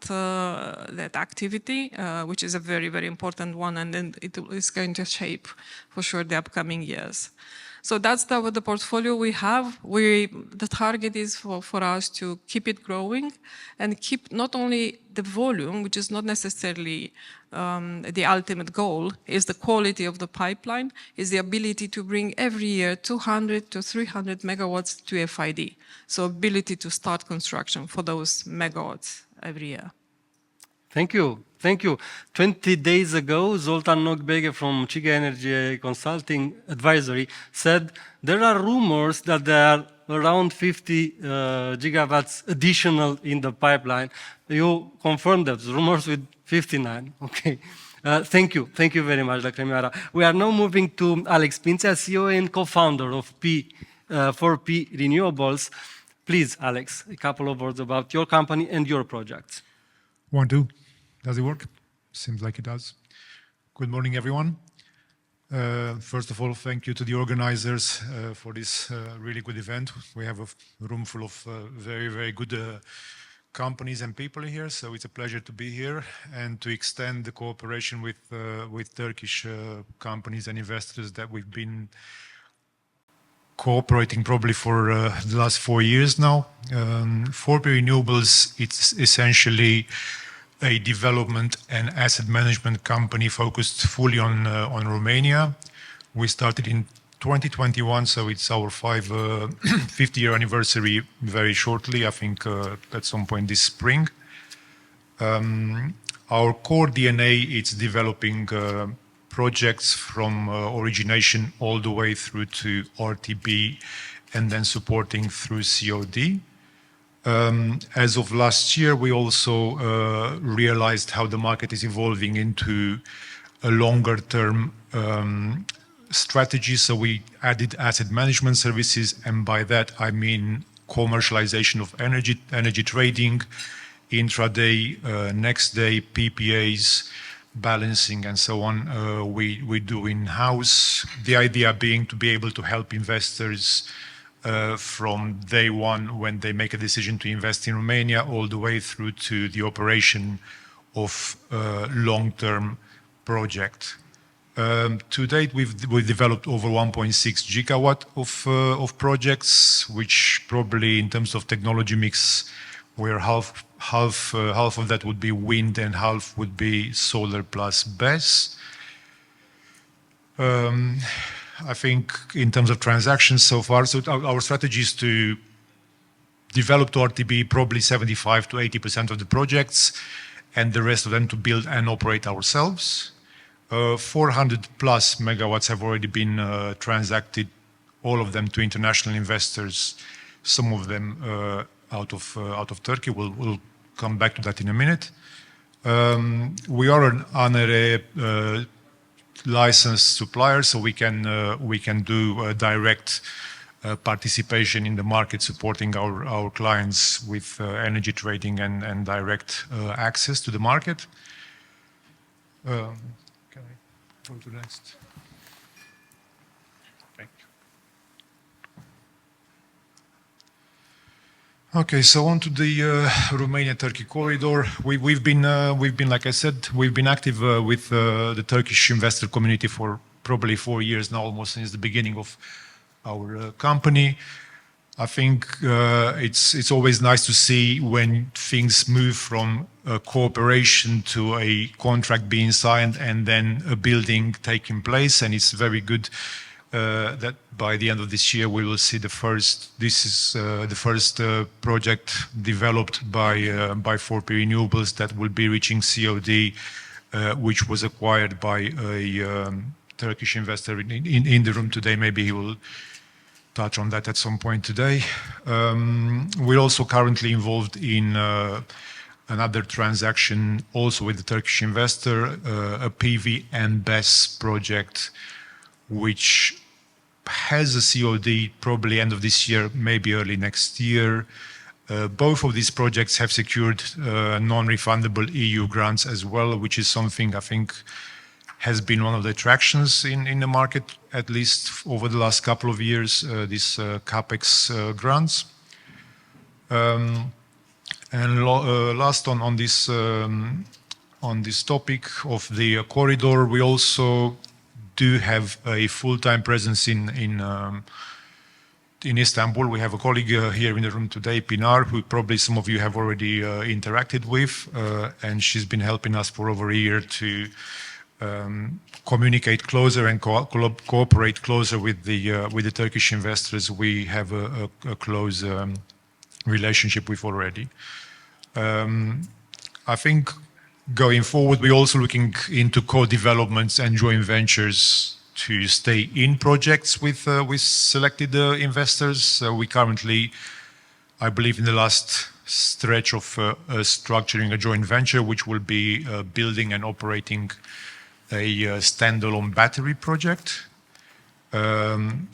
G: activity, which is a very, very important one, and then it is going to shape, for sure, the upcoming years. So that's the portfolio we have. The target is for us to keep it growing and keep not only the volume, which is not necessarily the ultimate goal, is the quality of the pipeline, is the ability to bring every year 200 to 300 megawatts to FID. So ability to start construction for those megawatts every year.
A: Thank you. Thank you. 20 days ago, Zoltan Nogbege from Chiga Energy Consulting Advisory said there are rumors that there are around 50 gigawatts additional in the pipeline. You confirmed that, rumors with 59. Okay. Thank you. Thank you very much, Lăcrămioara. We are now moving to Alex Pintea, CEO and co-founder of 4P Renewables. Please, Alex, a couple of words about your company and your projects.
H: 1, 2. Does it work? Seems like it does. Good morning, everyone. First of all, thank you to the organizers for this really good event. We have a room full of very, very good companies and people here, so it's a pleasure to be here and to extend the cooperation with Turkish companies and investors that we've been cooperating probably for the last 4 years now. 4P Renewables, it's essentially a development and asset management company focused fully on Romania. We started in 2021, so it's our 50-year anniversary very shortly, I think at some point this spring. Our core DNA, it's developing projects from origination all the way through to RTB and then supporting through COD. As of last year, we also realized how the market is evolving into a longer-term strategy. So we added asset management services, and by that I mean commercialization of energy trading, intraday, next day, PPAs, balancing, and so on. We do in-house. The idea being to be able to help investors from day one when they make a decision to invest in Romania all the way through to the operation of long-term project. To date, we've developed over 1.6 gigawatt of projects, which probably in terms of technology mix, where half of that would be wind and half would be solar plus BESS. I think in terms of transactions so far, so our strategy is to develop to RTB probably 75 to 80% of the projects, and the rest of them to build and operate ourselves. 400 plus megawatts have already been transacted, all of them to international investors, some of them out of Turkey. We'll come back to that in a minute. We are an ANRE licensed supplier, so we can do direct participation in the market, supporting our clients with energy trading and direct access to the market. Can I go to the next? Thank you. Okay, so on to the Romania-Turkey corridor. We've been, like I said, we've been active with the Turkish investor community for probably 4 years now, almost since the beginning of our company. I think it's always nice to see when things move from a cooperation to a contract being signed and then a building taking place, and it's very good that by the end of this year we will see the first. This is the first project developed by 4P Renewables that will be reaching COD, which was acquired by a Turkish investor in the room today. Maybe he will touch on that at some point today. We're also currently involved in another transaction also with the Turkish investor, a PV and BESS project, which has a COD probably end of this year, maybe early next year. Both of these projects have secured non-refundable EU grants as well, which is something I think has been one of the attractions in the market, at least over the last couple of years, these CAPEX grants. And last on this topic of the corridor, we also do have a full-time presence in Istanbul. We have a colleague here in the room today, Pinar, who probably some of you have already interacted with, and she's been helping us for over a year to communicate closer and cooperate closer with the Turkish investors we have a close relationship with already. I think going forward, we're also looking into co-developments and joint ventures to stay in projects with selected investors. We currently, I believe, in the last stretch of structuring a joint venture, which will be building and operating a standalone battery project,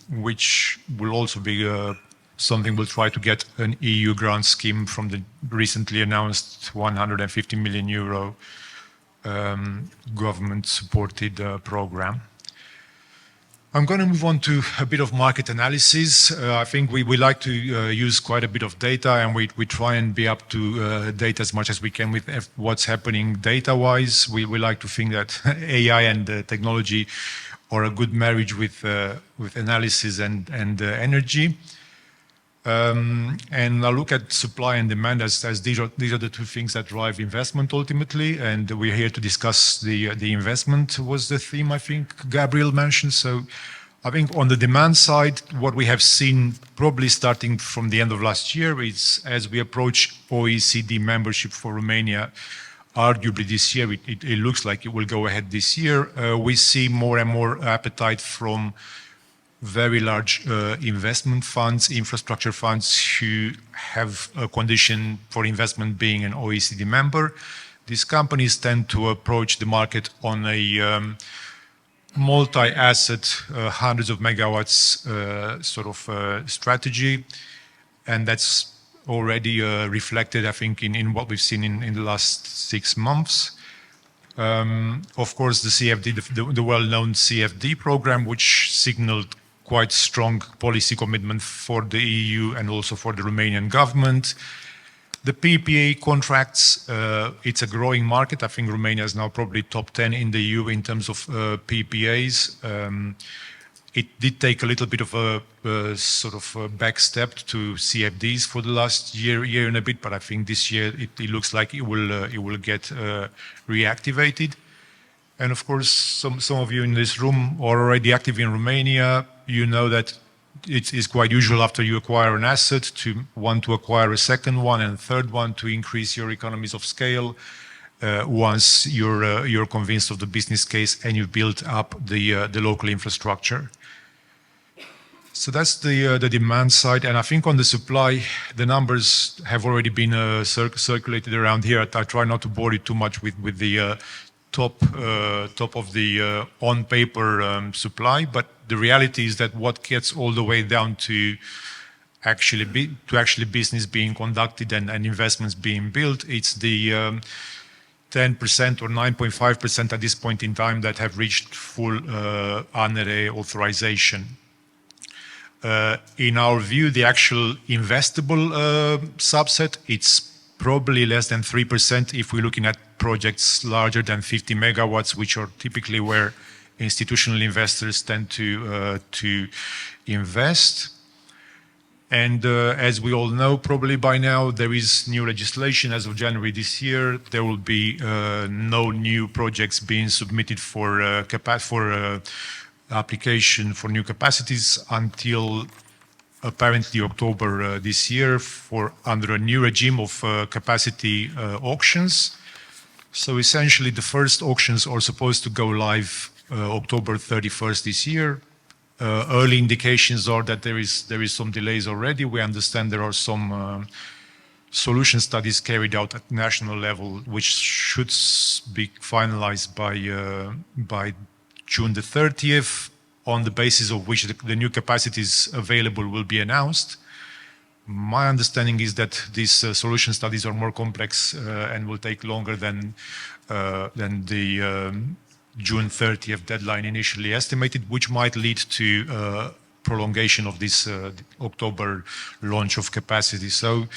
H: which will also be something we'll try to get an EU grant scheme from the recently announced 150 million euro government-supported program. I'm going to move on to a bit of market analysis. I think we like to use quite a bit of data, and we try and be up to date as much as we can with what's happening data-wise. We like to think that AI and technology are a good marriage with analysis and energy. And I look at supply and demand as these are the two things that drive investment ultimately. And we're here to discuss the investment was the theme I think Gabriel mentioned. So I think on the demand side, what we have seen probably starting from the end of last year is as we approach OECD membership for Romania, arguably this year, it looks like it will go ahead this year. We see more and more appetite from very large investment funds, infrastructure funds who have a condition for investment being an OECD member. These companies tend to approach the market on a multi-asset, hundreds of megawatts sort of strategy. And that's already reflected, I think, in what we've seen in the last 6 months. Of course, the CFD, the well-known CFD program, which signaled quite strong policy commitment for the EU and also for the Romanian government. The PPA contracts, it's a growing market. I think Romania is now probably top 10 in the EU in terms of PPAs. It did take a little bit of a sort of a back step to CFDs for the last year and a bit, but I think this year it looks like it will get reactivated. And of course, some of you in this room are already active in Romania. You know that it is quite usual after you acquire an asset to want to acquire a second one and a third one to increase your economies of scale once you're convinced of the business case and you've built up the local infrastructure. So that's the demand side, and I think on the supply, the numbers have already been circulated around here. I try not to bore you too much with the top of the on paper supply, but the reality is that what gets all the way down to actually business being conducted and investments being built, it's the 10% or 9.5% at this point in time that have reached full ANRE authorization. In our view, the actual investable subset, it's probably less than 3% if we're looking at projects larger than 50 megawatts, which are typically where institutional investors tend to invest. And as we all know, probably by now, there is new legislation as of January this year. There will be no new projects being submitted for application for new capacities until apparently October this year under a new regime of capacity auctions. So essentially the first auctions are supposed to go live October 31st this year. Early indications are that there is some delays already. We understand there are some solution studies carried out at national level which should be finalized by June the 30th, on the basis of which the new capacities available will be announced. My understanding is that these solution studies are more complex and will take longer than the June 30th deadline initially estimated, which might lead to prolongation of this October launch of capacity. So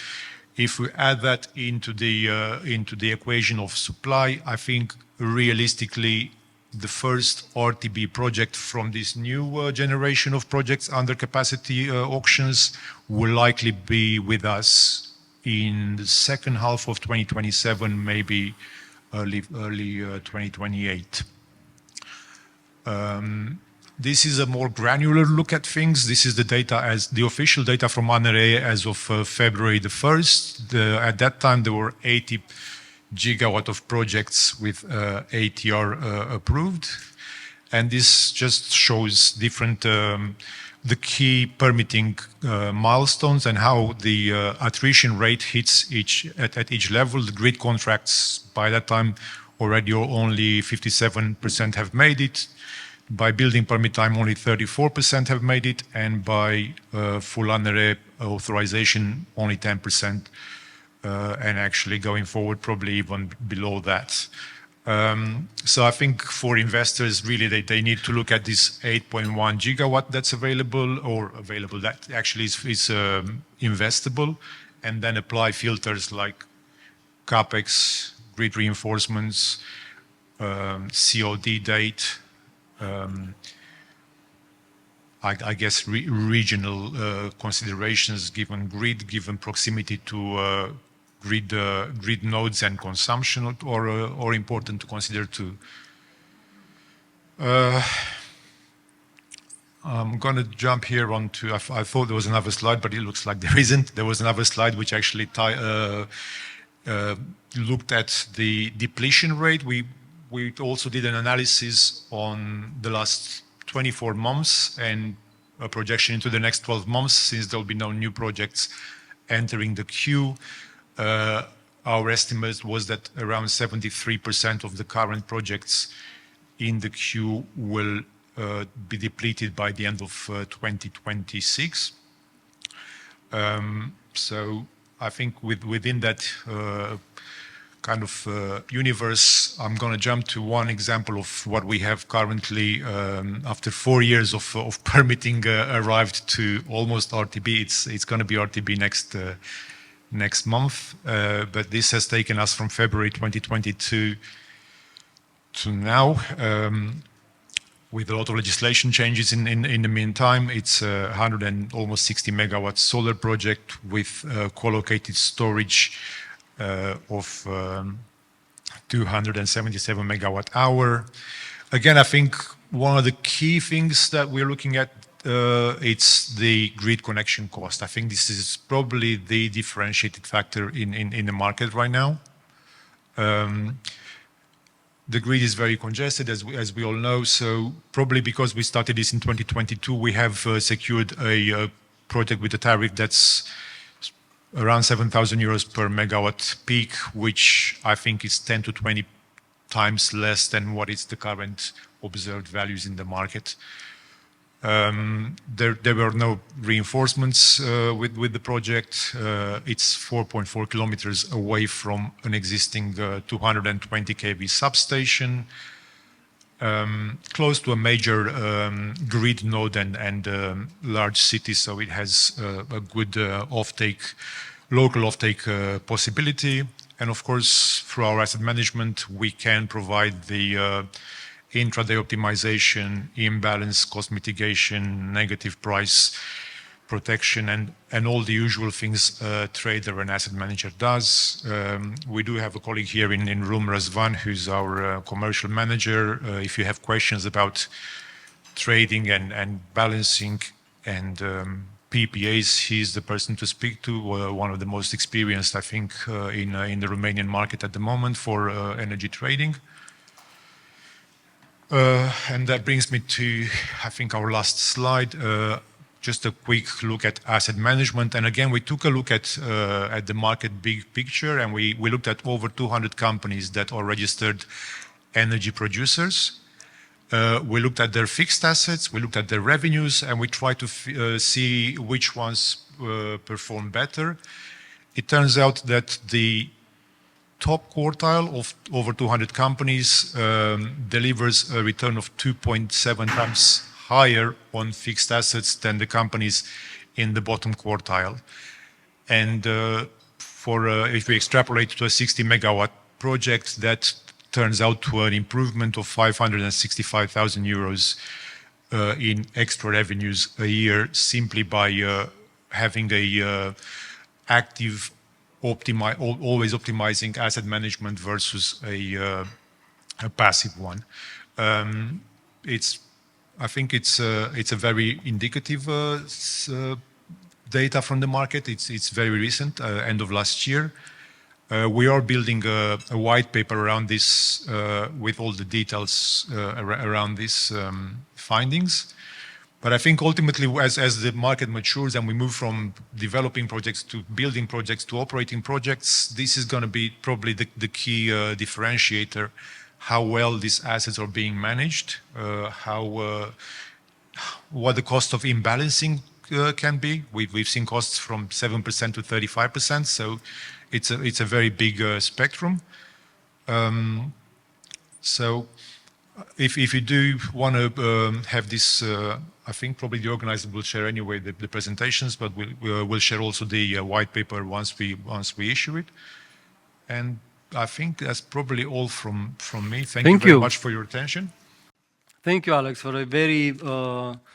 H: if we add that into the equation of supply, I think realistically the first RTB project from this new generation of projects under capacity auctions will likely be with us in the second half of 2027, maybe early 2028. This is a more granular look at things. This is the data as the official data from ANRE as of February the 1st. At that time, there were 80 gigawatt of projects with ATR approved. And this just shows different, the key permitting milestones and how the attrition rate hits at each level. The grid contracts by that time already only 57% have made it. By building permit time, only 34% have made it. And by full ANRE authorization, only 10%. And actually going forward, probably even below that. So I think for investors, really, they need to look at this 8.1 gigawatt that's available, that actually is investable, and then apply filters like CapEx, grid reinforcements, COD date, I guess regional considerations given grid, given proximity to grid nodes and consumption or important to consider too. I'm going to jump here onto, I thought there was another slide, but it looks like there isn't. There was another slide which actually looked at the depletion rate. We also did an analysis on the last 24 months and a projection into the next 12 months, since there will be no new projects entering the queue. Our estimate was that around 73% of the current projects in the queue will be depleted by the end of 2026. So I think within that kind of universe, I'm going to jump to one example of what we have currently after 4 years of permitting arrived to almost RTB. It's going to be RTB next month, but this has taken us from February 2022 to now. With a lot of legislation changes in the meantime, it's 100 and almost 60 megawatt solar project with co-located storage of 277 megawatt hour. Again, I think one of the key things that we're looking at, it's the grid connection cost. I think this is probably the differentiated factor in the market right now. The grid is very congested, as we all know, so probably because we started this in 2022, we have secured a project with a tariff that's around 7,000 euros per megawatt peak, which I think is 10 to 20 times less than what is the current observed values in the market. There were no reinforcements with the project. It's 4.4 kilometers away from an existing 220 kV substation, close to a major grid node and large city, so it has a good local offtake possibility. And of course, through our asset management, we can provide the intraday optimization, imbalance, cost mitigation, negative price protection, and all the usual things a trader and asset manager does. We do have a colleague here in room, Razvan, who's our commercial manager. If you have questions about trading and balancing and PPAs, he's the person to speak to, one of the most experienced, I think, in the Romanian market at the moment for energy trading. And that brings me to, I think, our last slide, just a quick look at asset management. And again, we took a look at the market big picture, and we looked at over 200 companies that are registered energy producers. We looked at their fixed assets, we looked at their revenues, and we tried to see which ones perform better. It turns out that the top quartile of over 200 companies delivers a return of 2.7 times higher on fixed assets than the companies in the bottom quartile. And if we extrapolate to a 60 megawatt project, that turns out to an improvement of 565,000 euros in extra revenues a year, simply by having a active always optimizing asset management versus a passive one. I think it's a very indicative data from the market. It's very recent, end of last year. We are building a white paper around this with all the details around these findings. But I think ultimately, as the market matures and we move from developing projects to building projects to operating projects, this is going to be probably the key differentiator, how well these assets are being managed, what the cost of imbalancing can be. We've seen costs from 7% to 35%, so it's a very big spectrum. So if you do want to have this, I think probably the organizer will share anyway the presentations, but we'll share also the white paper once we issue it. And I think that's probably all from me. Thank you very much for your attention.
A: Thank you, Alex, for a very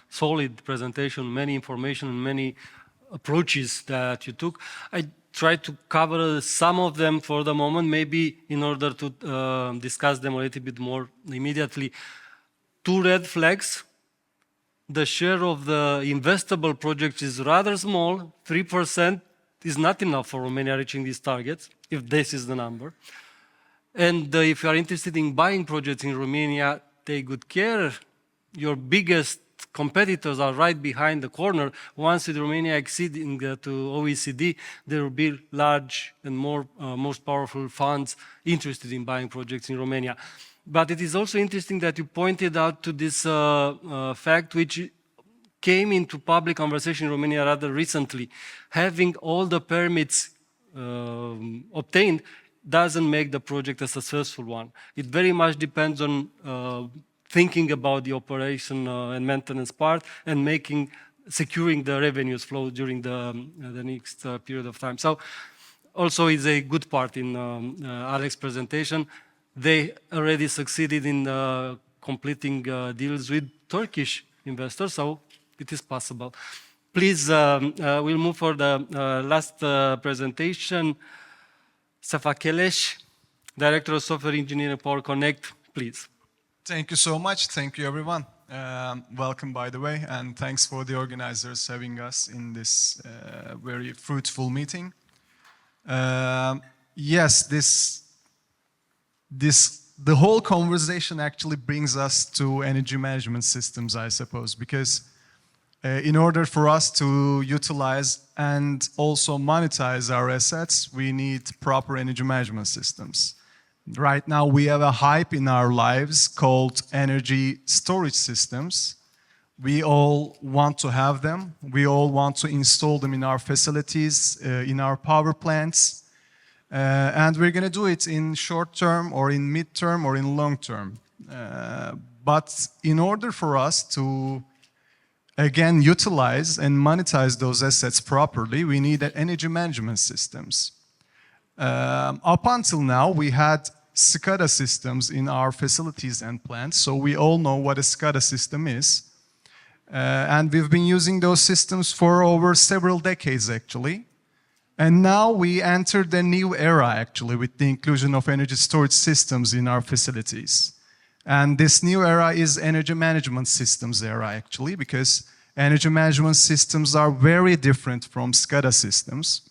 A: solid presentation, many information, and many approaches that you took. I tried to cover some of them for the moment, maybe in order to discuss them a little bit more immediately. Two red flags. The share of the investable projects is rather small. 3% is not enough for Romania reaching these targets, if this is the number. And if you are interested in buying projects in Romania, take good care. Your biggest competitors are right behind the corner. Once with Romania exceeding to OECD, there will be large and most powerful funds interested in buying projects in Romania. But it is also interesting that you pointed out to this fact, which came into public conversation in Romania rather recently. Having all the permits obtained doesn't make the project a successful one. It very much depends on thinking about the operation and maintenance part and securing the revenues flow during the next period of time. So also is a good part in Alex's presentation. They already succeeded in completing deals with Turkish investors, so it is possible. Please, we'll move for the last presentation. Sefa, Keleş. Director of Software Engineering at PowerKonnekt, please.
I: Thank you so much. Thank you, everyone. Welcome, by the way, and thanks for the organizers having us in this very fruitful meeting. Yes, the whole conversation actually brings us to energy management systems, I suppose, because in order for us to utilize and also monetize our assets, we need proper energy management systems. Right now, we have a hype in our lives called energy storage systems. We all want to have them. We all want to install them in our facilities, in our power plants. And we're going to do it in short term or in mid term or in long term. But in order for us to, again, utilize and monetize those assets properly, we need energy management systems. Up until now, we had SCADA systems in our facilities and plants, so we all know what a SCADA system is. And we've been using those systems for over several decades, actually. And now we entered a new era, actually, with the inclusion of energy storage systems in our facilities. And this new era is energy management systems era, actually, because energy management systems are very different from SCADA systems.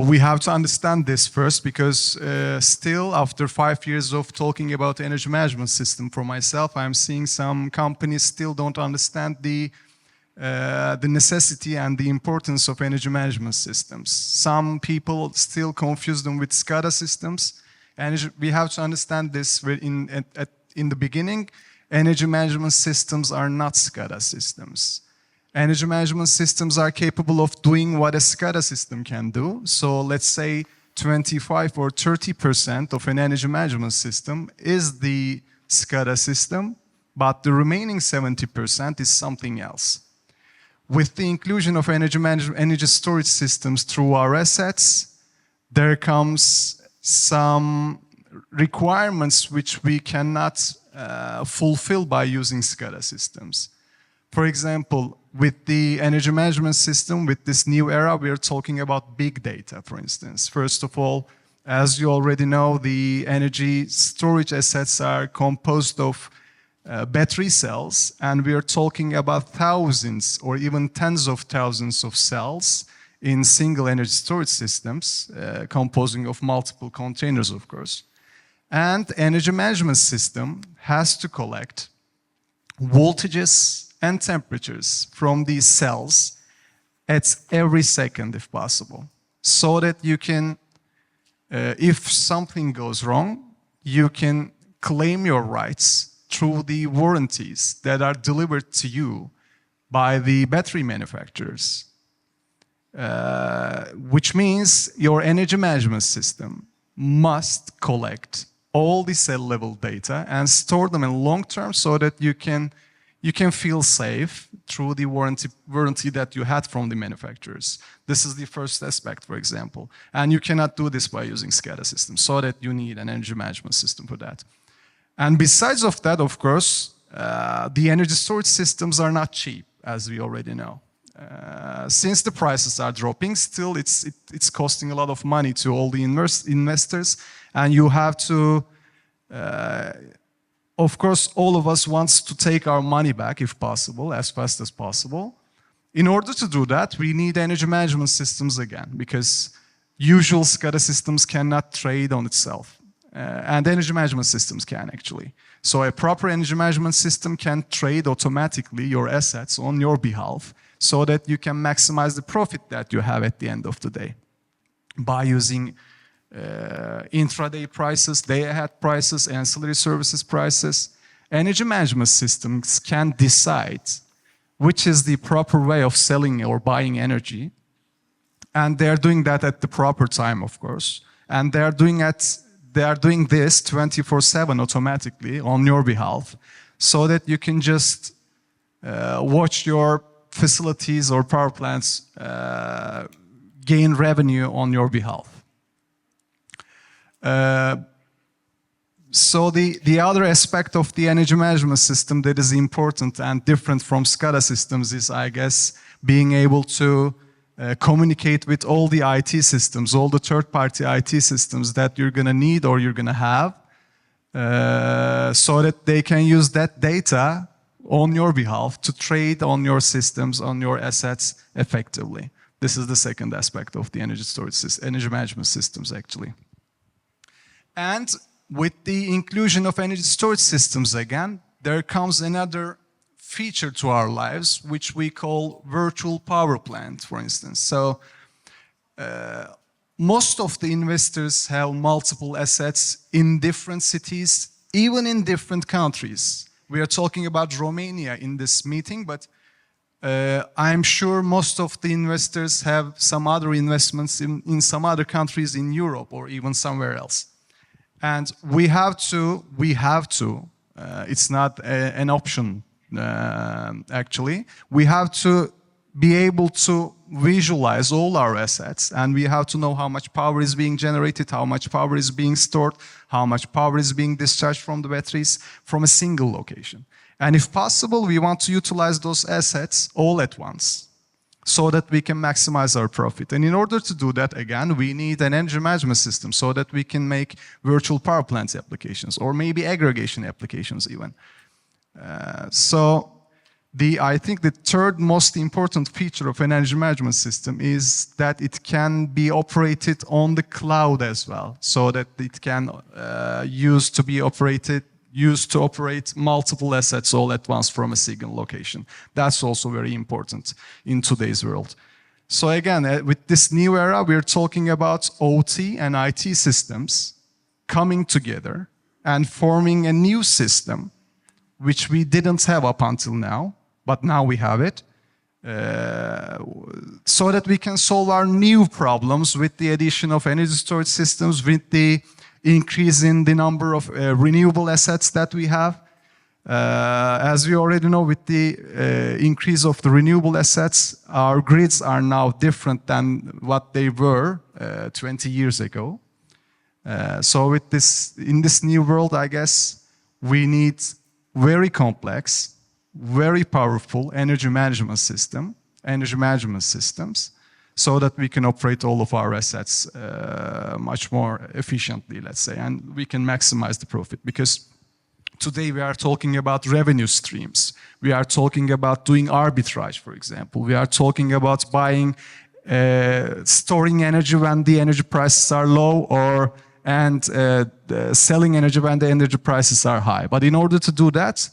I: We have to understand this first, because still, after 5 years of talking about energy management system for myself, I'm seeing some companies still don't understand the necessity and the importance of energy management systems. Some people still confuse them with SCADA systems, and we have to understand this in the beginning. Energy management systems are not SCADA systems. Energy management systems are capable of doing what a SCADA system can do. So let's say 25 or 30% of an energy management system is the SCADA system, but the remaining 70% is something else. With the inclusion of energy storage systems through our assets, there comes some requirements which we cannot fulfill by using SCADA systems. For example, with the energy management system, with this new era, we are talking about big data, for instance. First of all, as you already know, the energy storage assets are composed of battery cells, and we are talking about thousands or even tens of thousands of cells in single energy storage systems, composing of multiple containers, of course. And energy management system has to collect voltages and temperatures from these cells at every second, if possible, so that you can, if something goes wrong, you can claim your rights through the warranties that are delivered to you by the battery manufacturers. Which means your energy management system must collect all the cell level data and store them in long term so that you can feel safe through the warranty that you had from the manufacturers. This is the first aspect, for example. And you cannot do this by using SCADA systems, so that you need an energy management system for that. And besides of that, of course, the energy storage systems are not cheap, as we already know. Since the prices are dropping, still it's costing a lot of money to all the investors, and you have to, of course, all of us wants to take our money back, if possible, as fast as possible. In order to do that, we need energy management systems again, because usual SCADA systems cannot trade on itself. And energy management systems can, actually. So a proper energy management system can trade automatically your assets on your behalf, so that you can maximize the profit that you have at the end of the day by using intraday prices, day-ahead prices, ancillary services prices. Energy management systems can decide which is the proper way of selling or buying energy, and they're doing that at the proper time, of course. And they are doing this 24/7 automatically on your behalf, so that you can just watch your facilities or power plants gain revenue on your behalf. So the other aspect of the energy management system that is important and different from SCADA systems is, I guess, being able to communicate with all the IT systems, all the third-party IT systems that you're going to need or you're going to have, so that they can use that data on your behalf to trade on your systems, on your assets effectively. This is the second aspect of the energy storage system, energy management systems, actually. And with the inclusion of energy storage systems again, there comes another feature to our lives, which we call virtual power plant, for instance. So most of the investors have multiple assets in different cities, even in different countries. We are talking about Romania in this meeting, but I'm sure most of the investors have some other investments in some other countries in Europe or even somewhere else. And we have to, it's not an option actually, we have to be able to visualize all our assets, and we have to know how much power is being generated, how much power is being stored, how much power is being discharged from the batteries from a single location. And if possible, we want to utilize those assets all at once so that we can maximize our profit. And in order to do that, again, we need an energy management system so that we can make virtual power plant applications or maybe aggregation applications even. I think the third most important feature of an energy management system is that it can be operated on the cloud as well, so that it can used to operate multiple assets all at once from a single location. That's also very important in today's world. So again, with this new era, we're talking about OT and IT systems coming together and forming a new system, which we didn't have up until now, but now we have it, so that we can solve our new problems with the addition of energy storage systems, with the increase in the number of renewable assets that we have. As we already know, with the increase of the renewable assets, our grids are now different than what they were 20 years ago. So with this, in this new world, I guess, we need very complex, very powerful energy management systems, so that we can operate all of our assets much more efficiently, let's say, and we can maximize the profit. Because today we are talking about revenue streams. We are talking about doing arbitrage, for example. We are talking about buying, storing energy when the energy prices are low, and selling energy when the energy prices are high. But in order to do that,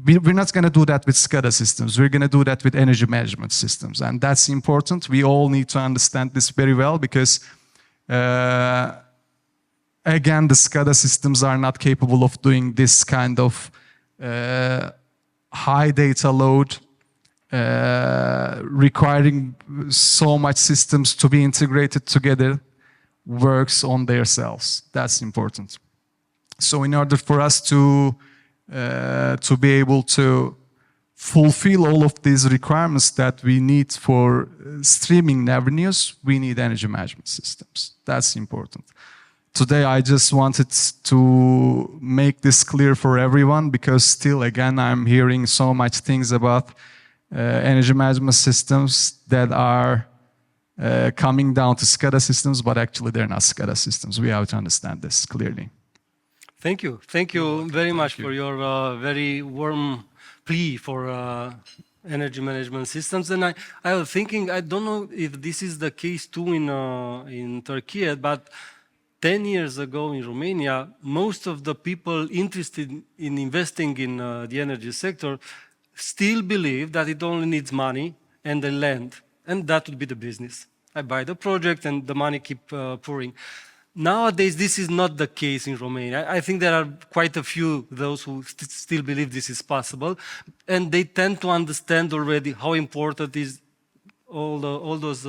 I: we're not going to do that with SCADA systems. We're going to do that with energy management systems. And that's important. We all need to understand this very well, because again, the SCADA systems are not capable of doing this kind of high data load, requiring so much systems to be integrated together, works on themselves. That's important. So in order for us to be able to fulfill all of these requirements that we need for streaming revenues, we need energy management systems. That's important. Today, I just wanted to make this clear for everyone, because still, again, I'm hearing so much things about energy management systems that are coming down to SCADA systems, but actually they're not SCADA systems. We have to understand this clearly.
A: Thank you. Thank you very much for your very warm plea for energy management systems. And I was thinking, I don't know if this is the case too in Turkey, but 10 years ago in Romania, most of the people interested in investing in the energy sector still believe that it only needs money and the land, and that would be the business. I buy the project and the money keep pouring. Nowadays, this is not the case in Romania. I think there are quite a few those who still believe this is possible, and they tend to understand already how important is all those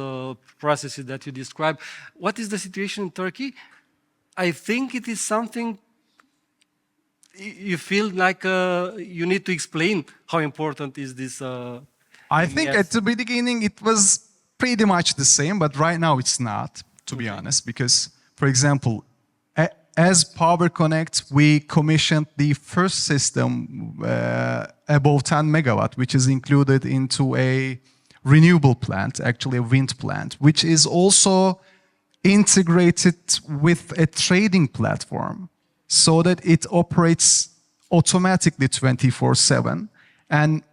A: processes that you described. What is the situation in Turkey? I think it is something you feel like you need to explain how important is this.
I: I think at the beginning it was pretty much the same, but right now it's not, to be honest, because, for example, as PowerKonnekt, we commissioned the first system above 10 megawatt, which is included into a renewable plant, actually a wind plant, which is also integrated with a trading platform so that it operates automatically 24/7 and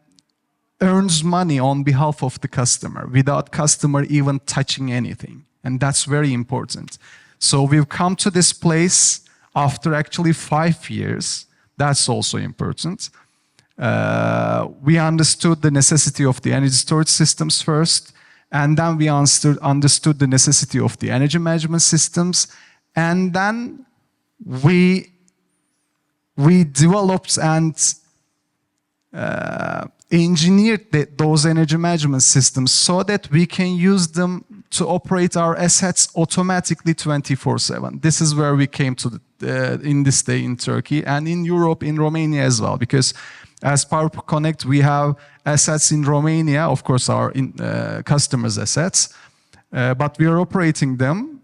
I: earns money on behalf of the customer without customer even touching anything. And that's very important. So we've come to this place after actually 5 years. That's also important. We understood the necessity of the energy storage systems first, and then we understood the necessity of the energy management systems, and then we developed and engineered those energy management systems so that we can use them to operate our assets automatically 24/7. This is where we came to in this day in Turkey and in Europe, in Romania as well, because as PowerKonnekt, we have assets in Romania, of course, our customers' assets, but we are operating them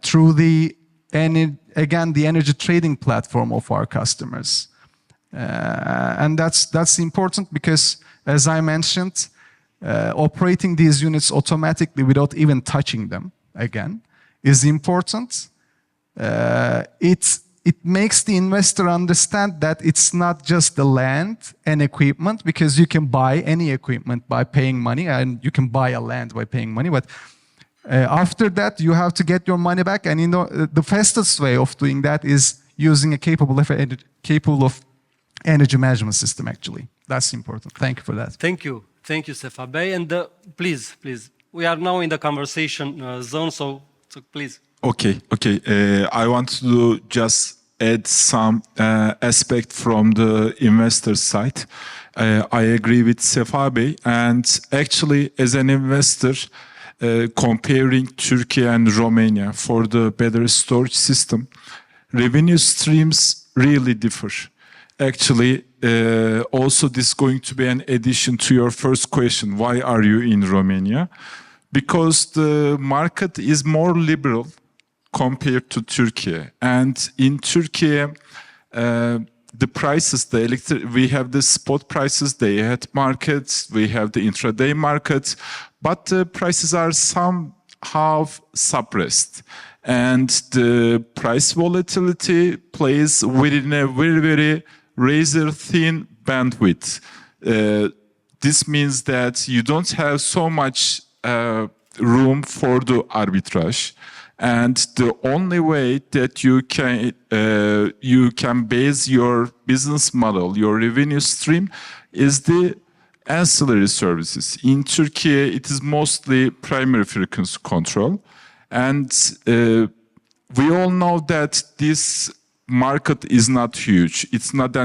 I: through the energy trading platform of our customers. And that's important because, as I mentioned, operating these units automatically without even touching them, again, is important. It makes the investor understand that it's not just the land and equipment, because you can buy any equipment by paying money, and you can buy a land by paying money, but after that, you have to get your money back, and the fastest way of doing that is using a capable of energy management system, actually. That's important. Thank you for that.
A: Thank you. Thank you, Sefa Bey. And please, we are now in the conversation zone, so please.
E: Okay. I want to just add some aspect from the investor side. I agree with Sefa Bey, and actually, as an investor, comparing Turkey and Romania for the battery storage system, revenue streams really differ. Actually, also this is going to be an addition to your first question, why are you in Romania? Because the market is more liberal compared to Turkey. And in Turkey, the prices, we have the spot prices, the ahead markets, we have the intraday markets, but the prices are somehow suppressed. And the price volatility plays within a very, very razor-thin bandwidth. This means that you don't have so much room for the arbitrage. And the only way that you can base your business model, your revenue stream, is the ancillary services. In Turkey, it is mostly primary frequency control. And we all know that this market is not huge. It's not a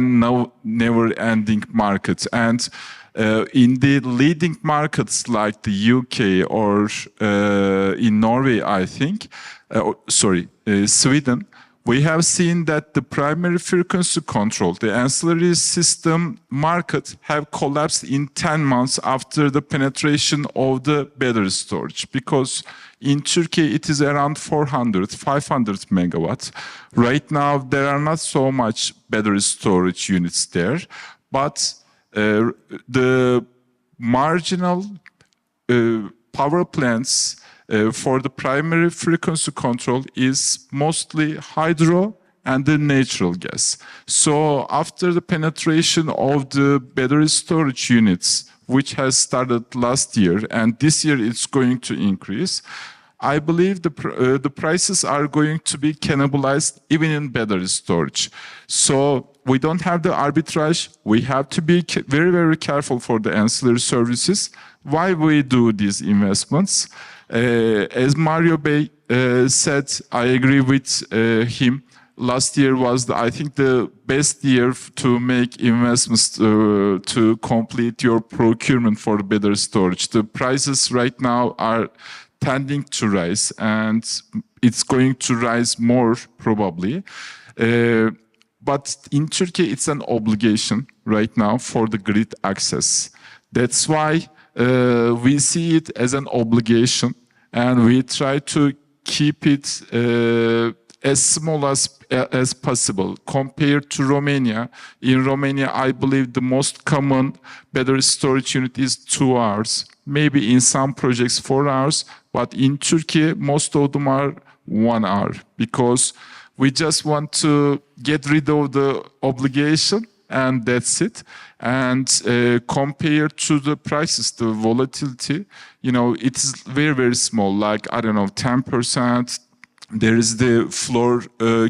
E: never-ending market. And in the leading markets like the UK or in Norway, I think, Sweden, we have seen that the primary frequency control, the ancillary system market have collapsed in 10 months after the penetration of the battery storage. Because in Turkey, it is around 400, 500 megawatts. Right now, there are not so much battery storage units there, but the marginal power plants for the primary frequency control is mostly hydro and the natural gas. So after the penetration of the battery storage units, which has started last year, and this year it's going to increase, I believe the prices are going to be cannibalized even in battery storage. So we don't have the arbitrage. We have to be very, very careful for the ancillary services. Why we do these investments? As Mario Bey said, I agree with him. Last year was, I think, the best year to make investments to complete your procurement for the battery storage. The prices right now are tending to rise, and it's going to rise more probably. But in Turkey, it's an obligation right now for the grid access. That's why we see it as an obligation, and we try to keep it as small as possible. Compared to Romania, in Romania, I believe the most common battery storage unit is 2 hours. Maybe in some projects 4 hours, but in Turkey, most of them are 1 hour, because we just want to get rid of the obligation and that's it. And compared to the prices, the volatility, you know, it's very, very small, like, I don't know, 10%. There is the floor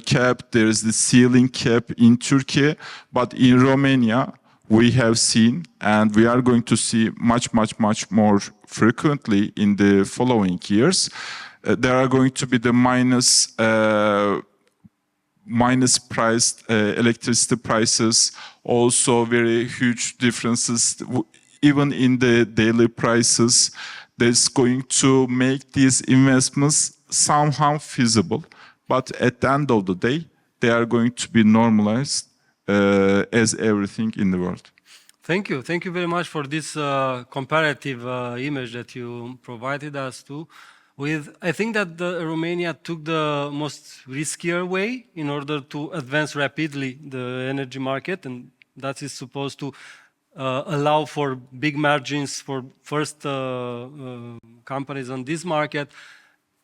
E: cap, there is the ceiling cap in Turkey, but in Romania, we have seen, and we are going to see much, much, much more frequently in the following years. There are going to be the minus priced electricity prices, also very huge differences, even in the daily prices. That's going to make these investments somehow feasible. But at the end of the day, they are going to be normalized as everything in the world.
A: Thank you. Thank you very much for this comparative image that you provided us to. I think that Romania took the most riskier way in order to advance rapidly the energy market, and that is supposed to allow for big margins for first companies on this market,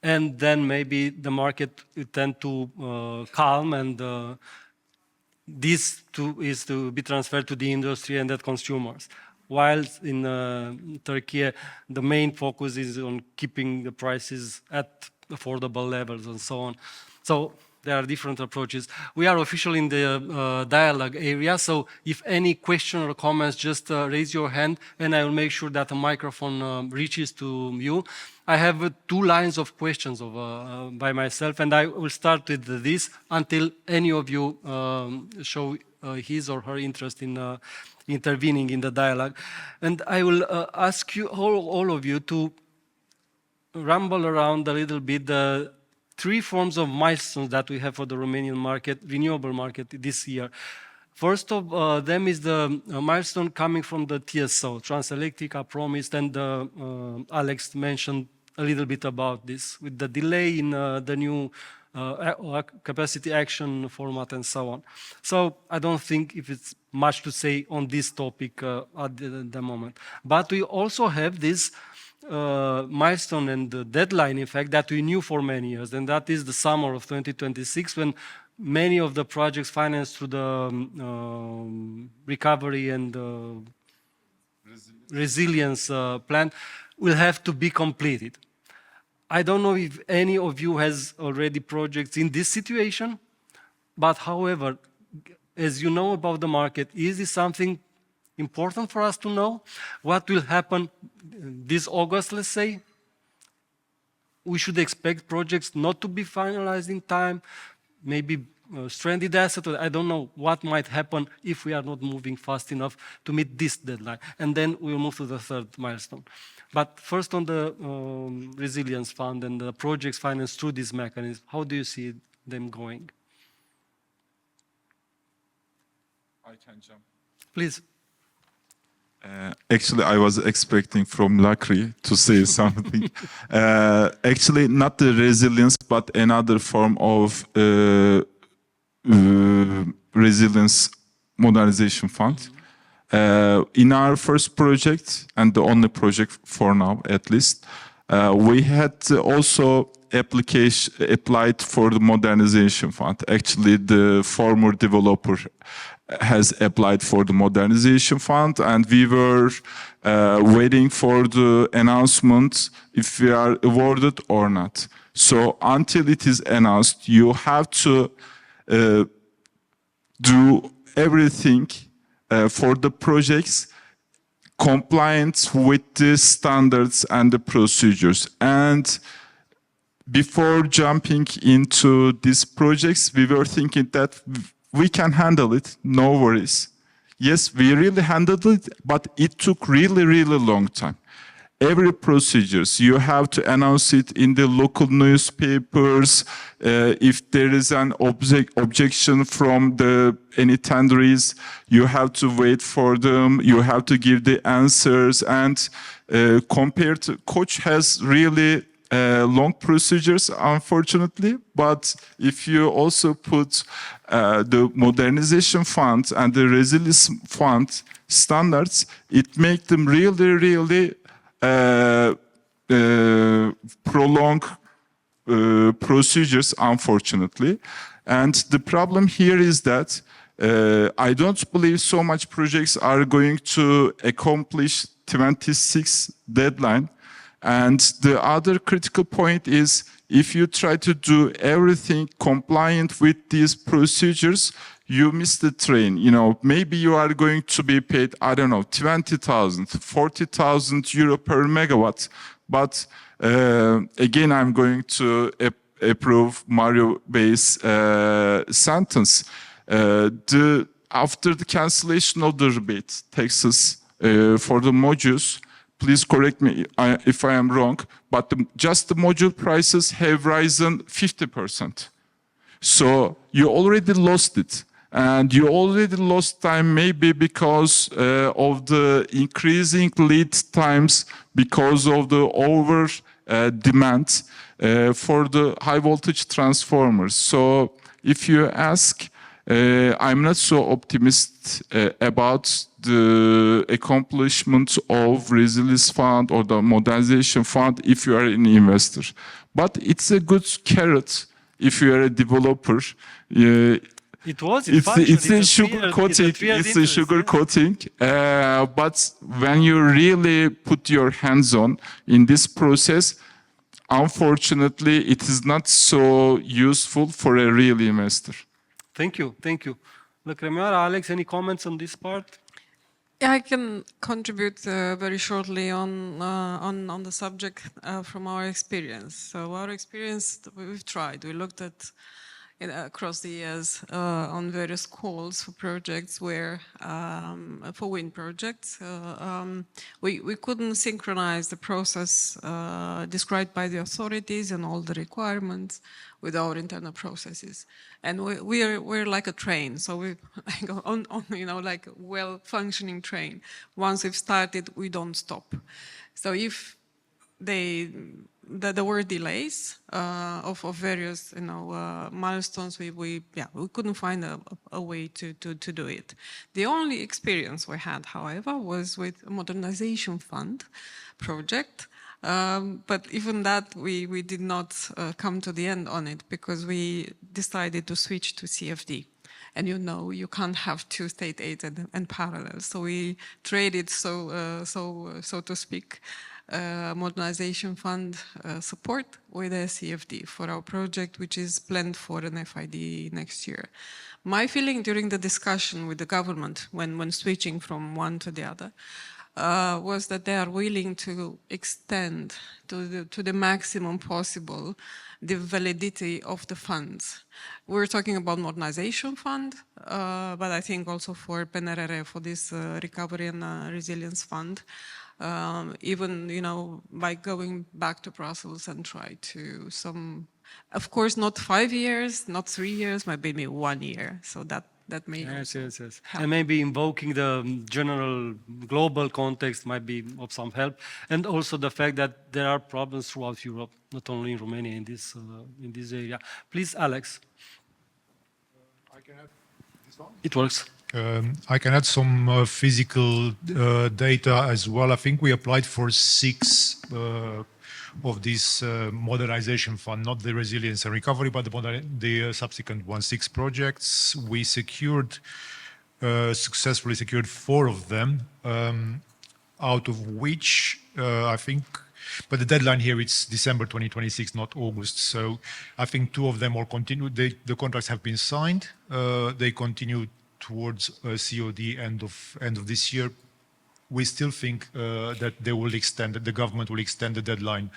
A: and then maybe the market will tend to calm, and this is to be transferred to the industry and the consumers. While in Turkey, the main focus is on keeping the prices at affordable levels and so on. So there are different approaches. We are officially in the dialogue area, so if any question or comments, just raise your hand and I will make sure that the microphone reaches to you. I have 2 lines of questions by myself, and I will start with this until any of you show his or her interest in intervening in the dialogue. And I will ask you, all of you, to rumble around a little bit the 3 forms of milestones that we have for the Romanian market, renewable market this year. First of them is the milestone coming from the TSO, Transelectrica promised, and Alex mentioned a little bit about this, with the delay in the new capacity action format and so on. So I don't think if it's much to say on this topic at the moment. But we also have this milestone and the deadline, in fact, that we knew for many years, and that is the summer of 2026, when many of the projects financed through the recovery and resilience plan will have to be completed. I don't know if any of you has already projects in this situation, but however, as you know about the market, is this something important for us to know? What will happen this August, let's say? We should expect projects not to be finalized in time, maybe stranded assets. I don't know what might happen if we are not moving fast enough to meet this deadline. And then we'll move to the 3rd milestone. But first on the resilience fund and the projects financed through this mechanism, how do you see them going?
E: I can jump.
A: Please.
E: Actually, I was expecting from Lăcrămioara to say something. Actually, not the resilience, but another form of resilience modernization fund. In our first project, and the only project for now at least, we had also applied for the modernization fund. Actually, the former developer has applied for the modernization fund, and we were waiting for the announcement if we are awarded or not. So until it is announced, you have to do everything for the projects compliant with the standards and the procedures. And before jumping into these projects, we were thinking that we can handle it, no worries. Yes, we really handled it, but it took really, really long time. Every procedures, you have to announce it in the local newspapers. If there is an objection from any tenderies, you have to wait for them. You have to give the answers. And compared to Koç has really long procedures, unfortunately. But if you also put the modernization fund and the resilience fund standards, it makes them really, really prolong procedures, unfortunately. And the problem here is that I don't believe so much projects are going to accomplish 26 deadline. And the other critical point is if you try to do everything compliant with these procedures, you miss the train. You know, maybe you are going to be paid, I don't know, 20,000, 40,000 euro per megawatt. But again, I'm going to approve Mario Bey's sentence. After the cancellation of the rebate taxes for the modules, please correct me if I am wrong, but just the module prices have risen 50%. So you already lost it. And you already lost time maybe because of the increasing lead times, because of the over demand for the high voltage transformers. So if you ask, I'm not so optimistic about the accomplishment of resilience fund or the modernization fund if you are an investor. But it's a good carrot if you are a developer. It's a sugar coating. It's a sugar coating. But when you really put your hands on in this process, unfortunately, it is not so useful for a real investor.
A: Thank you, thank you. Lăcrămioara, Alex, any comments on this part?
G: Yeah, I can contribute very shortly on the subject from our experience. So our experience, we've tried. We looked at across the years on various calls for projects where, for wind projects, we couldn't synchronize the process described by the authorities and all the requirements with our internal processes. And we're like a train, so we go on, you know, like a well-functioning train. Once we've started, we don't stop. So if there were delays of various, you know, milestones. We couldn't find a way to do it. The only experience we had, however, was with a modernization fund project. But even that, we did not come to the end on it because we decided to switch to CFD. And you know, you can't have two state aids and parallel. So we traded, so to speak, modernization fund support with a CFD for our project, which is planned for an FID next year. My feeling during the discussion with the government when switching from one to the other was that they are willing to extend to the maximum possible the validity of the funds. We're talking about modernization fund, but I think also for PNRR, for this recovery and resilience fund, even, you know, by going back to Brussels and try to of course, not 5 years, not 3 years, maybe 1 year. So that may
A: yes.
G: help.
A: And maybe invoking the general global context might be of some help. And also the fact that there are problems throughout Europe, not only in Romania in this area. Please, Alex.
H: I can add this one?
A: It works.
H: I can add some physical data as well. I think we applied for 6 of this modernization fund, not the resilience and recovery, but the subsequent one, 6 projects. We successfully secured 4 of them, out of which I think, but the deadline here is December 2026, not August. So I think 2 of them will continue. The contracts have been signed. They continue towards COD end of this year. We still think that they will extend, that the government will extend the deadline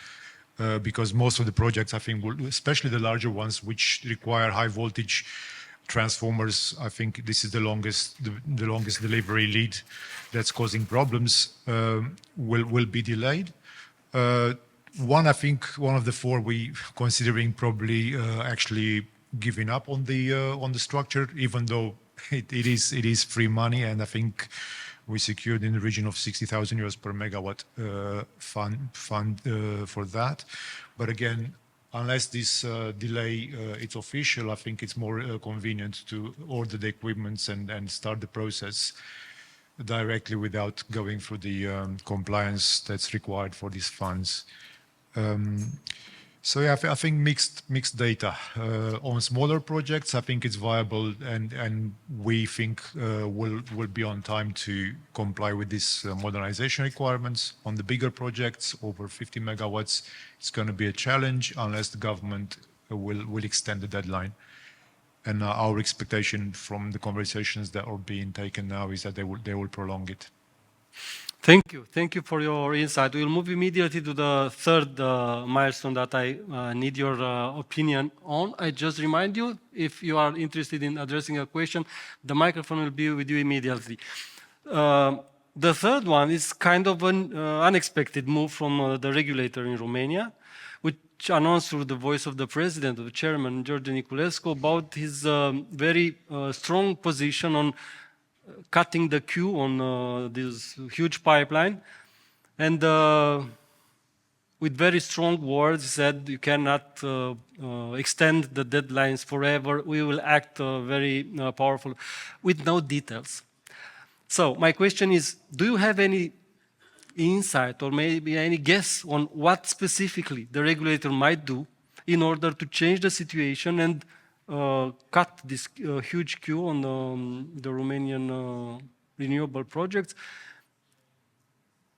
H: because most of the projects, I think, will, especially the larger ones, which require high voltage transformers, I think this is the longest delivery lead that's causing problems, will be delayed. I think one of the 4 we considering probably actually giving up on the structure, even though it is free money, and I think we secured in the region of 60,000 euros per megawatt fund for that. But again, unless this delay it's official, I think it's more convenient to order the equipments and start the process directly without going through the compliance that's required for these funds. So yeah, I think mixed data. On smaller projects, I think it's viable, and we think will be on time to comply with these modernization requirements. On the bigger projects, over 50 megawatts, it's going to be a challenge unless the government will extend the deadline. And our expectation from the conversations that are being taken now is that they will prolong it.
A: Thank you for your insight. We'll move immediately to the third milestone that I need your opinion on. I just remind you, if you are interested in addressing a question, the microphone will be with you immediately. The third one is kind of an unexpected move from the regulator in Romania, which announced through the voice of the president, of the chairman, George Niculescu, about his very strong position on cutting the queue on this huge pipeline, and with very strong words said you cannot extend the deadlines forever. We will act very powerful, with no details. So my question is, do you have any insight or maybe any guess on what specifically the regulator might do in order to change the situation and cut this huge queue on the Romanian renewable projects?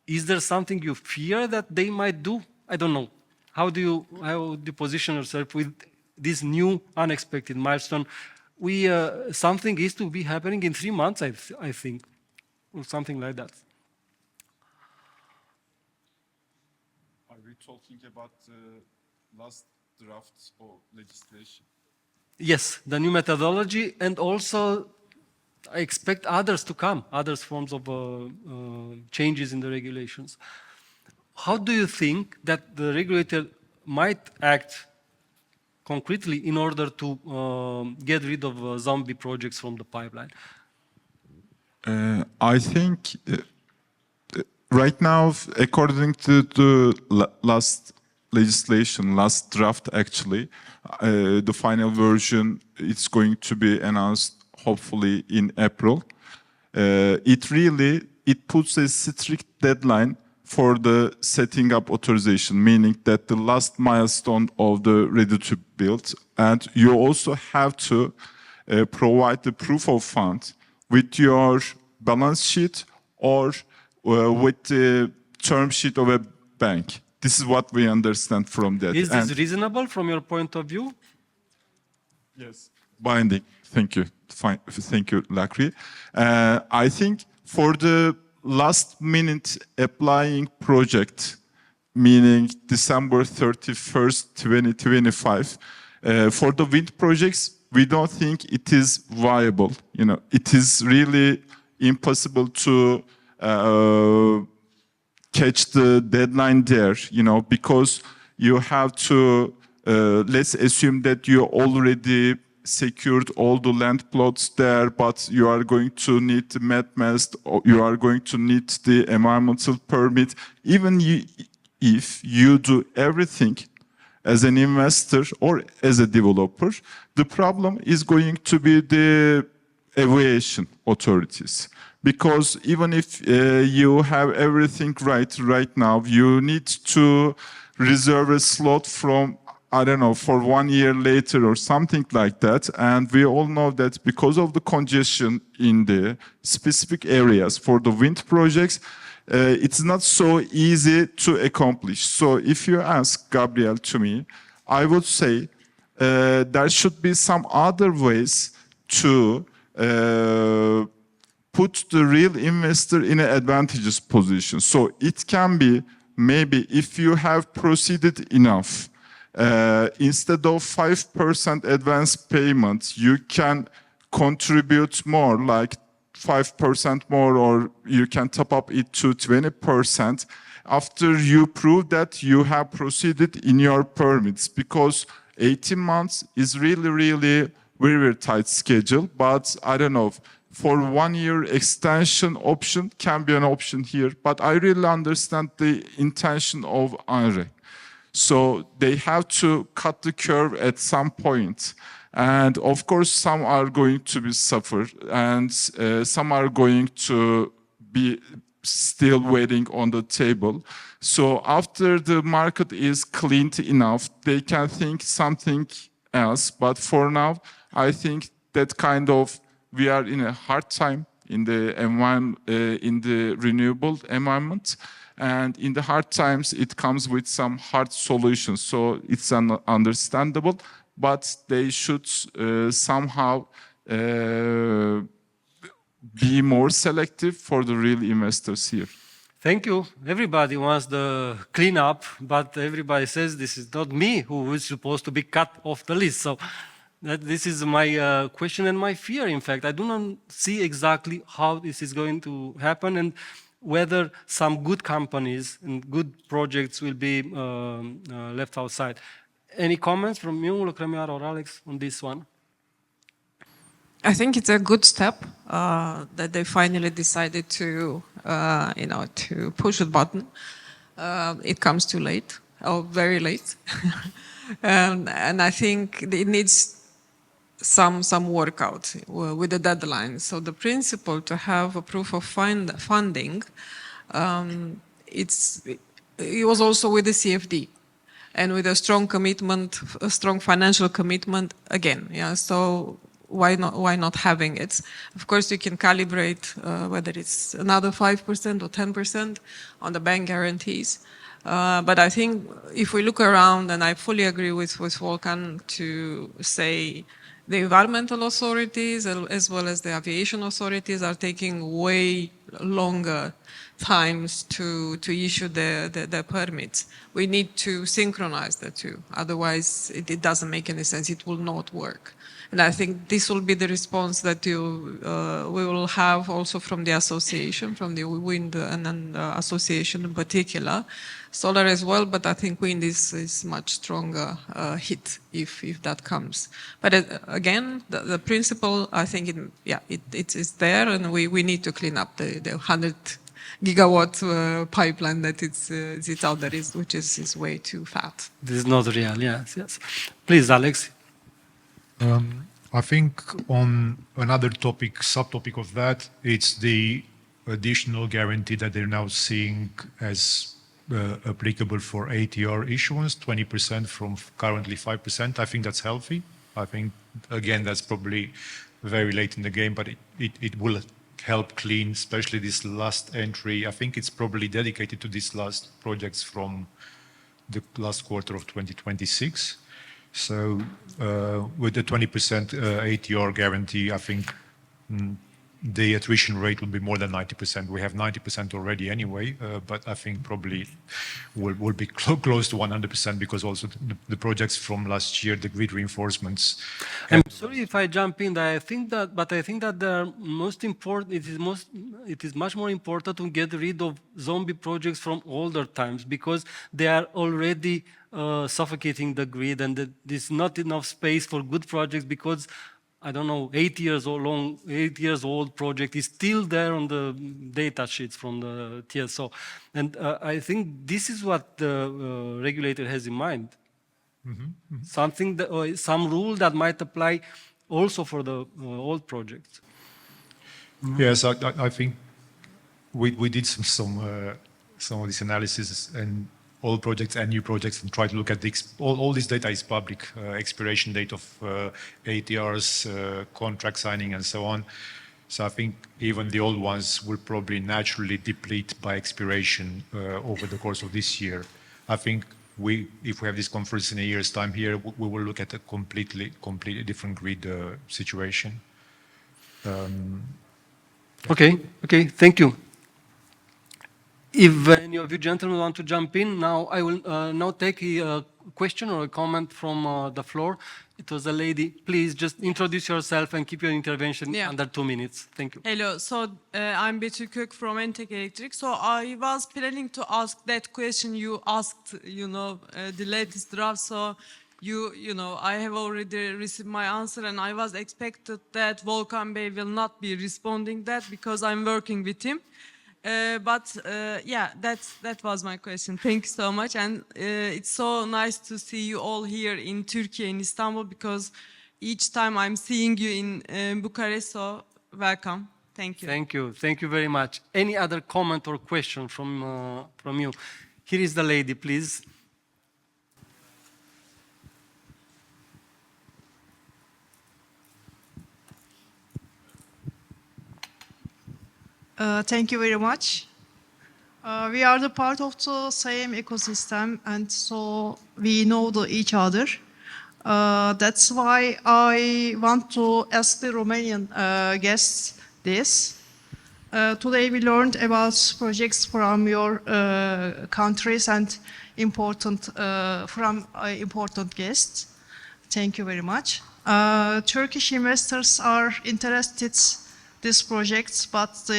A: Is there something you fear that they might do? I don't know. How do you position yourself with this new unexpected milestone? Something is to be happening in 3 months, I think, or something like that.
E: Are we talking about the last drafts of legislation?
A: Yes, the new methodology, and also I expect others to come, other forms of changes in the regulations. How do you think that the regulator might act concretely in order to get rid of zombie projects from the pipeline?
E: I think right now, according to the last legislation, last draft actually, the final version is going to be announced hopefully in April. It puts a strict deadline for the setting up authorization, meaning that the last milestone of the ready to build, and you also have to provide the proof of fund with your balance sheet or with the term sheet of a bank. This is what we understand from that.
A: Is this reasonable from your point of view?
E: Yes. Binding. Thank you. Fine. Thank you, Lăcrămioara. I think for the last minute applying project, meaning December 31st, 2025, for the wind projects, we don't think it is viable. You know, it is really impossible to catch the deadline there, you know, because you have to, let's assume that you already secured all the land plots there, but you are going to need the MetMast, or you are going to need the environmental permit. Even if you do everything as an investor or as a developer, the problem is going to be the aviation authorities. Because even if you have everything right now, you need to reserve a slot from, I don't know, for 1 year later or something like that. And we all know that because of the congestion in the specific areas for the wind projects, it's not so easy to accomplish. So if you ask Gabriel to me, I would say there should be some other ways to put the real investor in an advantageous position. So it can be maybe if you have proceeded enough, instead of 5% advance payment, you can contribute more, like 5% more, or you can top up it to 20% after you prove that you have proceeded in your permits, because 18 months is really very tight schedule. But I don't know, for 1 year extension option can be an option here. But I really understand the intention of Enre. So they have to cut the curve at some point. And of course, some are going to be suffer and some are going to be still waiting on the table. So after the market is cleaned enough, they can think something else. But for now, I think that kind of, we are in a hard time in the environment, in the renewable environment. And in the hard times, it comes with some hard solutions. So it's understandable, but they should somehow be more selective for the real investors here.
A: Thank you. Everybody wants the cleanup, but everybody says this is not me who is supposed to be cut off the list. So this is my question and my fear, in fact. I do not see exactly how this is going to happen and whether some good companies and good projects will be left outside. Any comments from you, Lăcrămioara or Alex, on this one?
G: I think it's a good step that they finally decided to, to push the button. It comes too late, or very late, and I think it needs some workout with the deadline. So the principle to have a proof of funding, it was also with the CFD, and with a strong commitment, a strong financial commitment again. Yeah, so. Why not having it? Of course, you can calibrate whether it's another 5% or 10% on the bank guarantees. But I think if we look around, and I fully agree with Volkan to say the environmental authorities as well as the aviation authorities are taking way longer times to issue the permits. We need to synchronize the two. Otherwise, it doesn't make any sense. It will not work. And I think this will be the response that we will have also from the association, from the wind and association in particular, solar as well. But I think wind is much stronger hit if that comes. But again, the principle, I think it is there, and we need to clean up the 100 gigawatt pipeline that it's out there, which is way too fat.
A: This is not real. Yes. Please, Alex.
H: I think on another subtopic of that, it's the additional guarantee that they're now seeing as applicable for ATR issuance, 20% from currently 5%. I think that's healthy. I think, again, that's probably very late in the game, but it will help clean, especially this last entry. I think it's probably dedicated to these last projects from the last quarter of 2026. So with the 20% ATR guarantee, I think the attrition rate will be more than 90%. We have 90% already anyway, but I think probably will be close to 100% because also the projects from last year, the grid reinforcements.
A: I'm sorry if I jump in. I think that the most important. It is much more important to get rid of zombie projects from older times because they are already suffocating the grid, and there's not enough space for good projects because. I don't know, 8 years old project is still there on the data sheets from the TSO. And I think this is what the regulator has in mind. Something some rule that might apply also for the old projects.
H: Yes, I think we did some of this analysis and old projects and new projects and try to look at all this data is public, expiration date of ATRs, contract signing and so on. So I think even the old ones will probably naturally deplete by expiration over the course of this year. I think if we have this conference in a year's time here, we will look at a completely different grid situation.
A: Okay, thank you. If any of you gentlemen want to jump in, now I will now take a question or a comment from the floor. It was a lady. Please just introduce yourself and keep your intervention under 2 minutes. Thank you.
J: Hello. So I'm Aktürk from Entek Elektrik. So I was planning to ask that question you asked, the latest draft. So you know, I have already received my answer, and I was expected that Volkan Bey will not be responding that because I'm working with him. Yeah, that was my question. Thank you so much, and it's so nice to see you all here in Turkey, in Istanbul, because each time I'm seeing you in Bucharest. So welcome. Thank you.
A: Thank you. Thank you very much. Any other comment or question from you? Here is the lady, please.
K: Thank you very much. We are the part of the same ecosystem, and so we know each other. That's why I want to ask the Romanian guests this. Today we learned about projects from your countries and important guests. Thank you very much. Turkish investors are interested these projects, but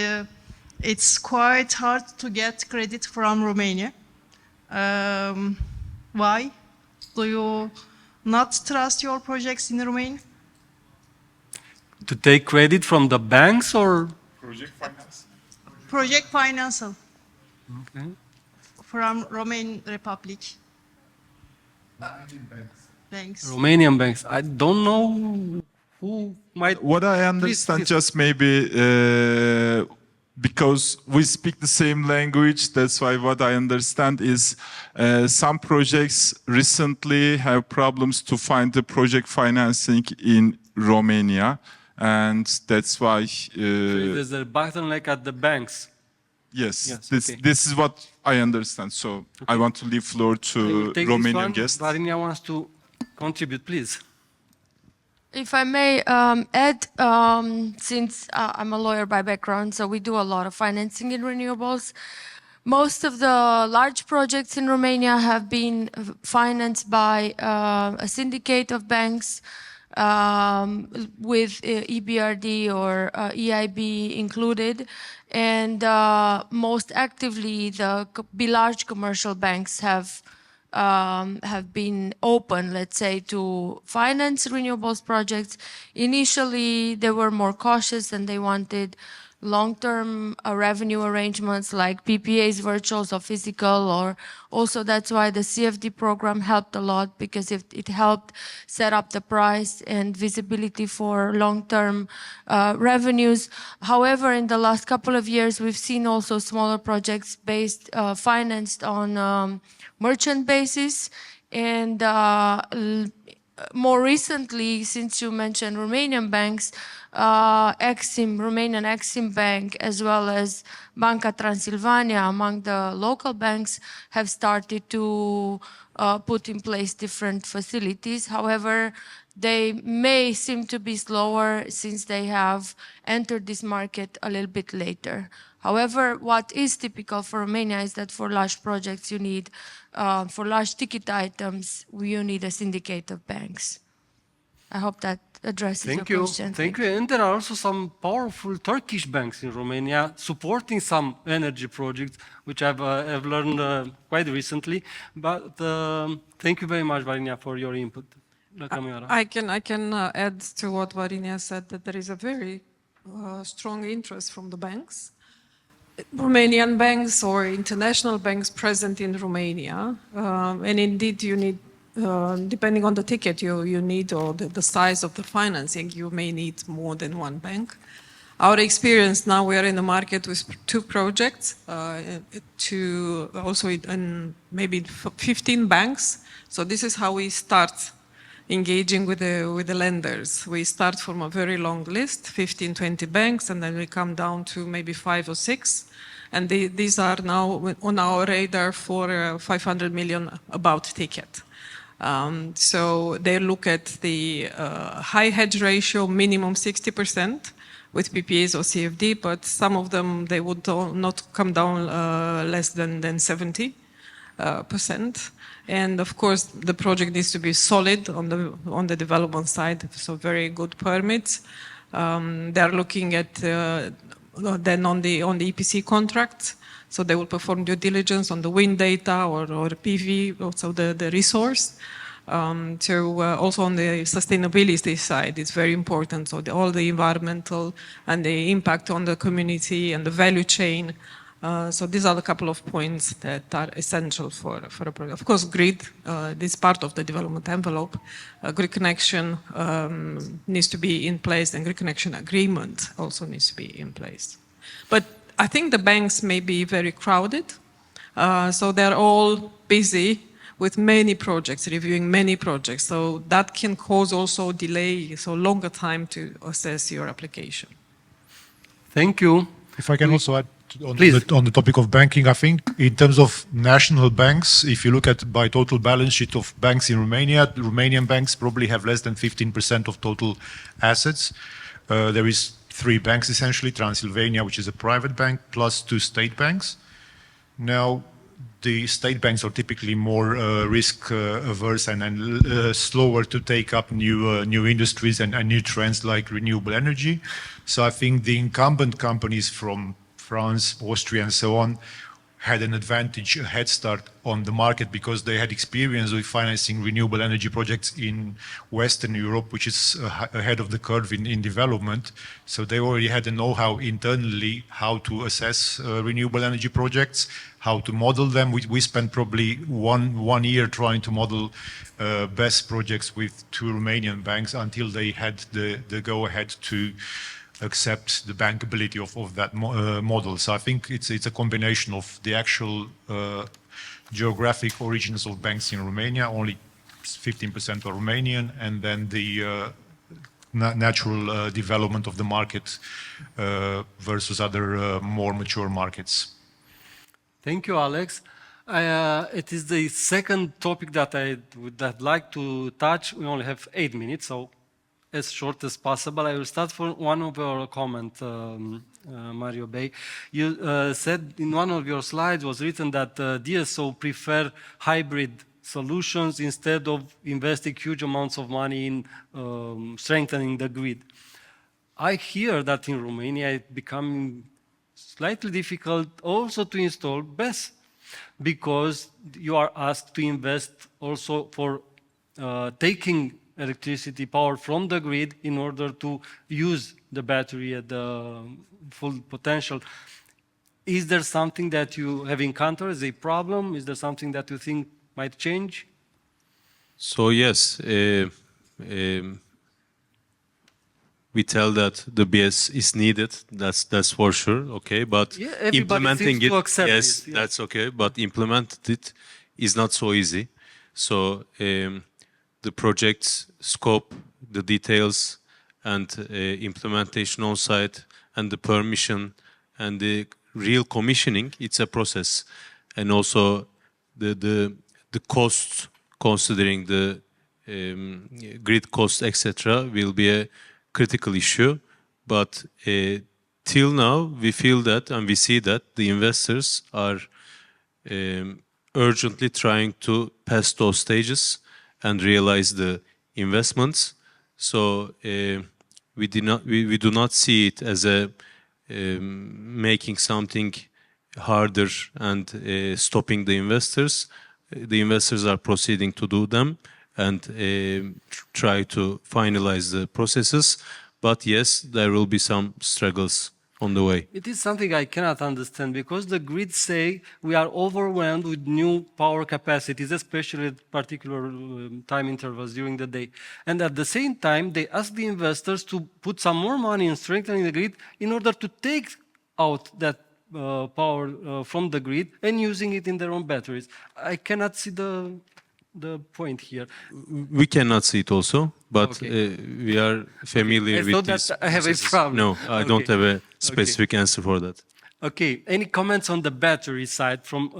K: it's quite hard to get credit from Romania. Why? Do you not trust your projects in Romania?
A: To take credit from the banks or?
E: Project finance.
K: Project financial.
A: Okay.
K: From Romanian Republic. Banks.
A: Romanian banks. I don't know who might.
E: What I understand,
A: Please.
E: just maybe because we speak the same language, that's why what I understand is some projects recently have problems to find the project financing in Romania, and that's why.
A: There's a bottleneck at the banks.
E: Yes,
A: okay.
E: this is what I understand. So I want to leave floor to Romanian guests.
A: Varinia wants to contribute, please.
B: If I may add, since I'm a lawyer by background, so we do a lot of financing in renewables. Most of the large projects in Romania have been financed by a syndicate of banks with EBRD or EIB included. And most actively, the large commercial banks have been open, let's say, to finance renewables projects. Initially, they were more cautious and they wanted long-term revenue arrangements like PPAs, virtuals or physical, or also that's why the CFD program helped a lot, because it helped set up the price and visibility for long-term revenues. However, in the last couple of years, we've seen also smaller projects financed on merchant basis, and more recently, since you mentioned Romanian banks, Romanian Exim Bank, as well as Banca Transilvania, among the local banks, have started to put in place different facilities. However, they may seem to be slower since they have entered this market a little bit later. However, what is typical for Romania is that for large projects you need, for large ticket items, you need a syndicate of banks. I hope that addresses your question.
A: Thank you. And there are also some powerful Turkish banks in Romania supporting some energy projects, which I've learned quite recently. But thank you very much, Varinia, for your input. Lăcrămioara.
G: I can add to what Varinia said, that there is a very strong interest from the banks. Romanian banks or international banks present in Romania, and indeed you need, depending on the ticket you need or the size of the financing, you may need more than one bank. Our experience now, we are in the market with 2 projects, and maybe 15 banks. So this is how we start engaging with the lenders. We start from a very long list, 15, 20 banks, and then we come down to maybe 5 or 6. And these are now on our radar for 500 million about ticket. So they look at the high hedge ratio, minimum 60% with PPAs or CFD, but some of them, they would not come down less than 70%. And of course, the project needs to be solid on the development side, so very good permits. They are looking at then on the EPC contracts, so they will perform due diligence on the wind data or PV, also the resource. Also on the sustainability side, it's very important. So all the environmental and the impact on the community and the value chain. So these are a couple of points that are essential for a project. Of course, grid, this part of the development envelope, grid connection needs to be in place, and grid connection agreement also needs to be in place. But I think the banks may be very crowded, so they're all busy with many projects, reviewing many projects. So that can cause also delay, so longer time to assess your application.
A: Thank you.
H: If I can also add
A: Please.
H: on the topic of banking, I think in terms of national banks, if you look at by total balance sheet of banks in Romania, the Romanian banks probably have less than 15% of total assets. There is 3 banks essentially, Transylvania, which is a private bank, plus 2 state banks. Now, the state banks are typically more risk averse and slower to take up new industries and new trends like renewable energy. So I think the incumbent companies from France, Austria, and so on had an advantage, a head start on the market because they had experience with financing renewable energy projects in Western Europe, which is ahead of the curve in development. So they already had the know-how internally how to assess renewable energy projects, how to model them. We spent probably one year trying to model best projects with 2 Romanian banks until they had the go-ahead to accept the bankability of that model. So I think it's a combination of the actual geographic origins of banks in Romania, only 15% are Romanian, and then the natural development of the market versus other more mature markets.
A: Thank you, Alex. It is the second topic that I would like to touch. We only have 8 minutes, so as short as possible. I will start from one of your comments, Mario Bey. You said in one of your slides was written that DSO prefer hybrid solutions instead of investing huge amounts of money in strengthening the grid. I hear that in Romania it's becoming slightly difficult also to install BESS because you are asked to invest also for taking electricity power from the grid in order to use the battery at the full potential. Is there something that you have encountered as a problem? Is there something that you think might change?
F: So yes, we tell that the BS is needed. That's for sure. Okay, but
A: Yeah,
F: implementing it,
A: to accept
F: yes,
A: it, yeah.
F: that's okay. But implementing it is not so easy. So the project's scope, the details, and implementation on site, and the permission, and the real commissioning, it's a process. And also the costs, considering the grid costs, etc., will be a critical issue. But till now, we feel that and we see that the investors are urgently trying to pass those stages and realize the investments. So we do not see it as a making something harder and stopping the investors. The investors are proceeding to do them and try to finalize the processes. But yes, there will be some struggles on the way.
A: It is something I cannot understand because the grids say we are overwhelmed with new power capacities, especially at particular time intervals during the day. And at the same time, they ask the investors to put some more money in strengthening the grid in order to take out that power from the grid and using it in their own batteries. I cannot see the point here.
F: We cannot see it also, but
A: Okay.
F: we are familiar
A: I
F: with
A: thought
F: this.
A: that I have a
F: processes.
A: problem.
F: No, I don't
A: Okay.
F: have a specific answer for that.
A: Okay, any comments on the battery side from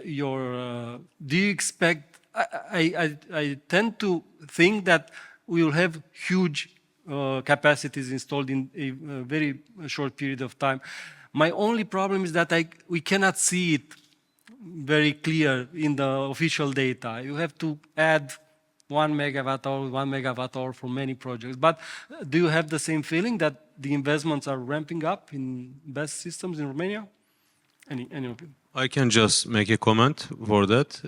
A: your, do you expect, I tend to think that we will have huge capacities installed in a very short period of time. My only problem is that we cannot see it very clear in the official data. You have to add 1 megawatt hour for many projects. But do you have the same feeling that the investments are ramping up in BESS systems in Romania? Any opinion?
F: I can just make a comment for that.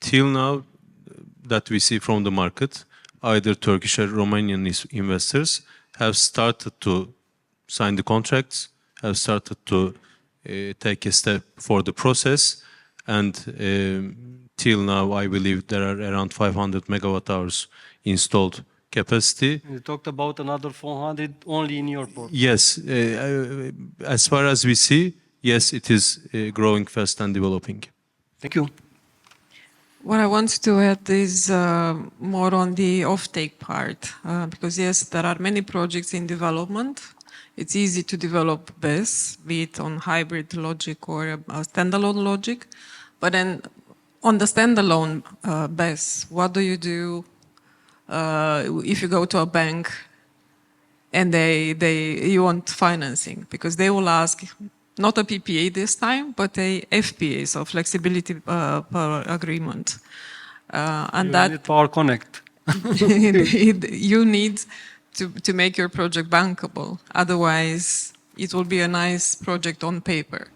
F: Till now, that we see from the market, either Turkish or Romanian investors have started to sign the contracts, have started to take a step for the process, and till now, I believe there are around 500 megawatt hours installed capacity.
A: You talked about another 400 only in your portfolio.
F: Yes, as far as we see, yes, it is growing fast and developing.
A: Thank you.
G: What I want to add is more on the offtake part, because yes, there are many projects in development. It's easy to develop BESS, be it on hybrid logic or a standalone logic. But then on the standalone BESS, what do you if you go to a bank and you want financing? Because they will ask not a PPA this time, but a FPA, so flexibility per agreement. And
A: You need PowerKonnekt.
G: you need to make your project bankable. Otherwise, it will be a nice project on paper.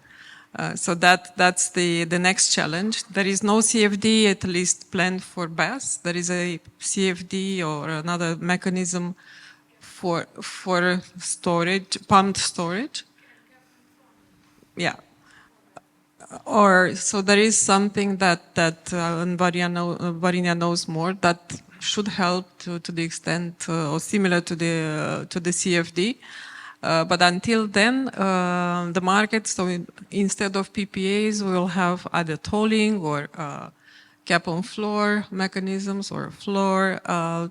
G: So that's the next challenge. There is no CFD at least planned for BESS. There is a CFD or another mechanism for storage, pumped storage. Yeah. Or so there is something that Varinia knows more that should help to the extent or similar to the CFD. But until then, the market, so instead of PPAs, we will have either tolling or cap on floor mechanisms or floor.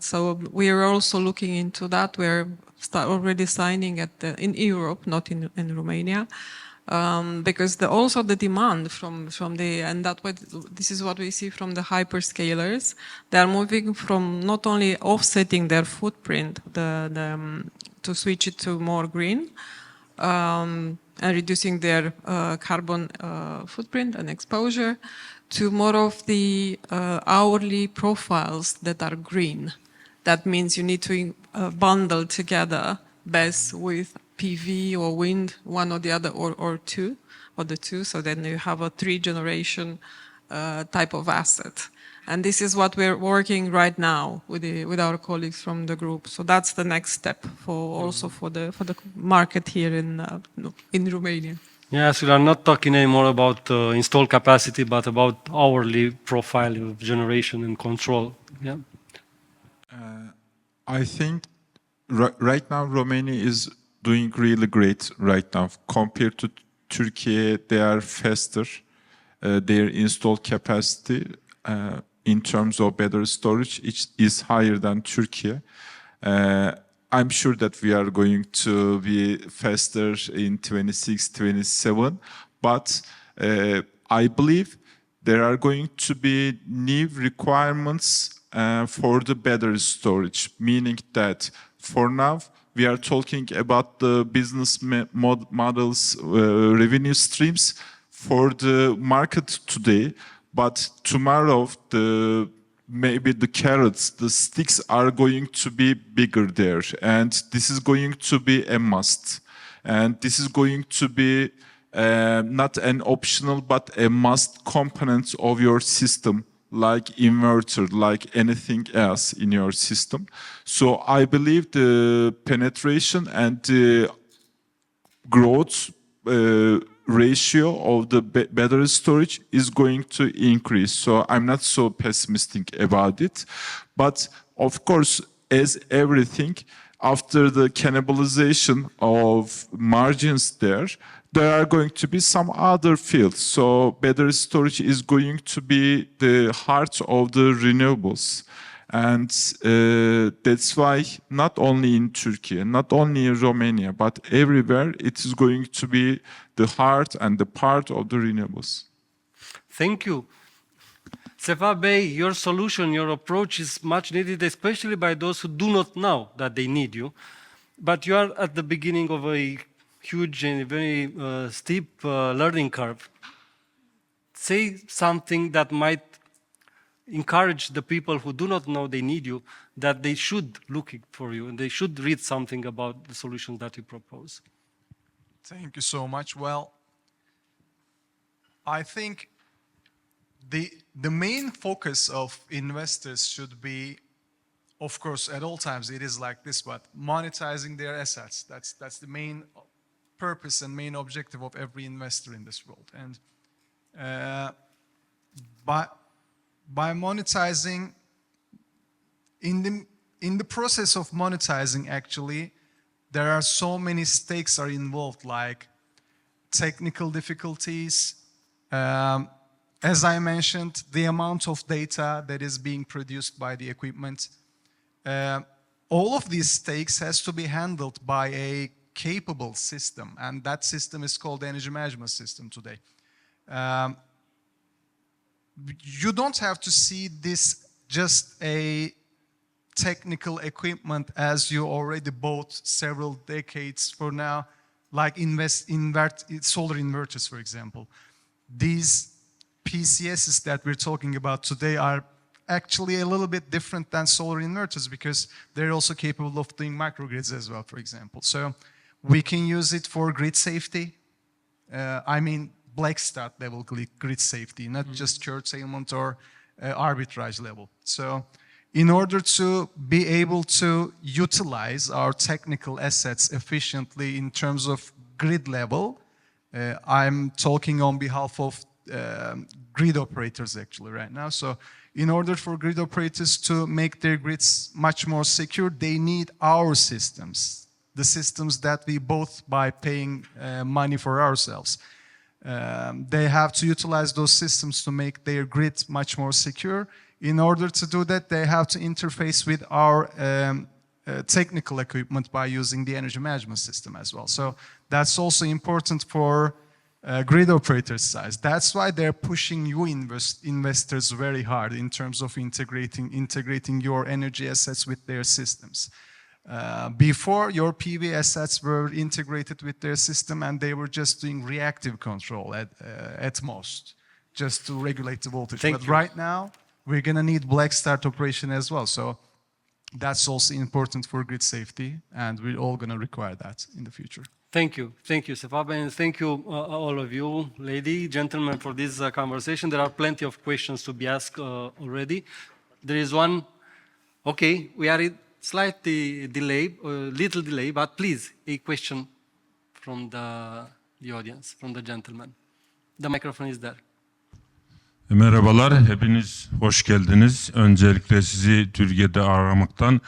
G: So we are also looking into that. We're already signing in Europe, not in Romania. Because also the demand from the, and this is what we see from the hyperscalers, they are moving from not only offsetting their footprint, to switch it to more green, and reducing their carbon footprint and exposure, to more of the hourly profiles that are green. That means you need to bundle together BESS with PV or wind, one or the other, or two, or the two, so then you have a 3-generation type of asset. And this is what we're working right now with our colleagues from the group. So that's the next step for the market here in Romania.
A: Yes, we are not talking anymore about installed capacity, but about hourly profile of generation and control. Yeah.
E: I think right now Romania is doing really great right now. Compared to Turkey, they are faster. Their installed capacity in terms of battery storage is higher than Turkey. I'm sure that we are going to be faster in 26, 27, but I believe there are going to be new requirements for the battery storage, meaning that for now, we are talking about the business models, revenue streams for the market today, but tomorrow maybe the carrots, the sticks are going to be bigger there, and this is going to be a must. And this is going to be not an optional, but a must component of your system, like inverter, like anything else in your system. So I believe the penetration and the growth ratio of the battery storage is going to increase. So I'm not so pessimistic about it. But of course, as everything, after the cannibalization of margins there are going to be some other fields. So battery storage is going to be the heart of the renewables. And that's why not only in Turkey, not only in Romania, but everywhere, it is going to be the heart and the part of the renewables.
A: Thank you. Sefa Bey, your solution, your approach is much needed, especially by those who do not know that they need you. But you are at the beginning of a huge and very steep learning curve. Say something that might encourage the people who do not know they need you, that they should look for you and they should read something about the solutions that you propose.
I: Thank you so much. Well, I think the main focus of investors should be, of course, at all times it is like this, but monetizing their assets. That's the main purpose and main objective of every investor in this world. And by monetizing, in the process of monetizing, actually, there are so many stakes are involved, like technical difficulties. As I mentioned, the amount of data that is being produced by the equipment. All of these stakes has to be handled by a capable system, and that system is called the energy management system today. You don't have to see this just a technical equipment as you already bought several decades for now, like solar inverters, for example. These PCSs that we're talking about today are actually a little bit different than solar inverters because they're also capable of doing microgrids as well, for example. So we can use it for grid safety. I mean, black start level grid safety, not just curtailment or arbitrage level. So in order to be able to utilize our technical assets efficiently in terms of grid level, I'm talking on behalf of grid operators actually right now. So in order for grid operators to make their grids much more secure, they need our systems, the systems that we bought by paying money for ourselves. They have to utilize those systems to make their grid much more secure. In order to do that, they have to interface with our technical equipment by using the energy management system as well. So that's also important for grid operators' size. That's why they're pushing you investors very hard in terms of integrating your energy assets with their systems. Before, your PV assets were integrated with their system and they were just doing reactive control at most, just to regulate the voltage. But right now, we're going to need black start operation as well. So that's also important for grid safety, and we're all going to require that in the future.
A: Thank you, Sefa, and thank you all of you, ladies, gentlemen, for this conversation. There are plenty of questions to be asked already. There is one. Okay, we are slightly delayed, little delay, but please, a question from the audience, from the gentleman. The microphone is there.
L: Merhabalar, hepiniz hoş geldiniz. Öncelikle sizi Türkiye'de ağırlamaktan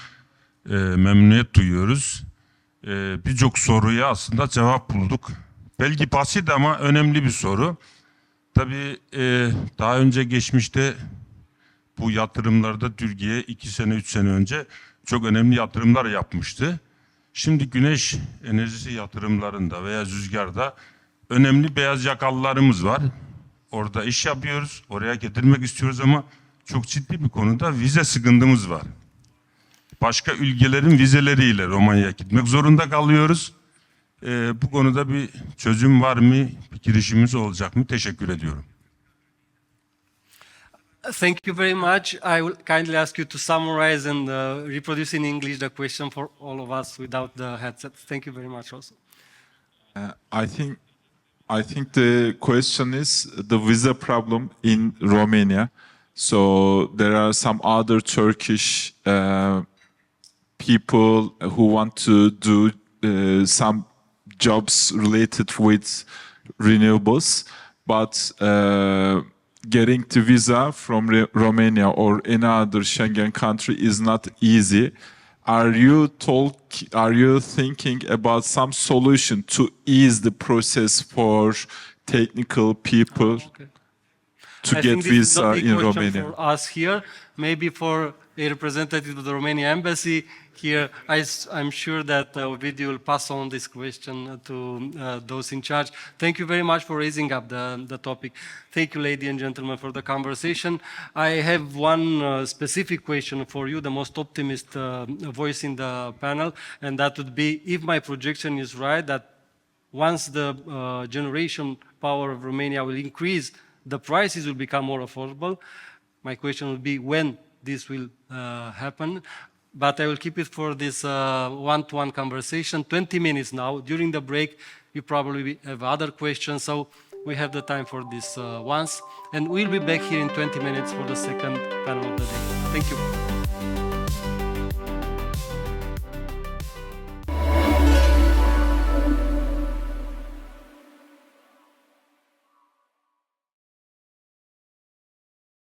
L: memnuniyet duyuyoruz. Birçok soruya aslında cevap bulduk. Belki basit ama önemli bir soru. Tabii daha önce geçmişte bu yatırımlarda Türkiye 2 sene 3 sene önce çok önemli yatırımlar yapmıştı. Şimdi güneş enerjisi yatırımlarında veya rüzgarda önemli beyaz yakalılarımız var. Orada iş yapıyoruz, oraya getirmek istiyoruz ama çok ciddi bir konuda vize sıkıntımız var. Başka ülkelerin vizeleriyle Romanya'ya gitmek zorunda kalıyoruz. Bu konuda bir çözüm var mı, bir girişimimiz olacak mı? Teşekkür ediyorum.
A: Thank you very much. I will kindly ask you to summarize and reproduce in English the question for all of us without the headset. Thank you very much also.
E: I think the question is the visa problem in Romania. So there are some other Turkish people who want to do some jobs related with renewables, but getting the visa from Romania or any other Schengen country is not easy. Are you thinking about some solution to ease the process for technical people to get visa in Romania?
A: For us here, maybe for a representative of the Romanian embassy here, I'm sure that Ovidiu will pass on this question to those in charge. Thank you very much for raising up the topic. Thank you, ladies and gentlemen, for the conversation. I have one specific question for you, the most optimist voice in the panel, and that would be, if my projection is right, that once the generation power of Romania will increase, the prices will become more affordable. My question would be when this will happen. But I will keep it for this one-to-one conversation. 20 minutes now. During the break, you probably have other questions. So we have the time for this once. And we'll be back here in 20 minutes for the second panel of the day. Thank you.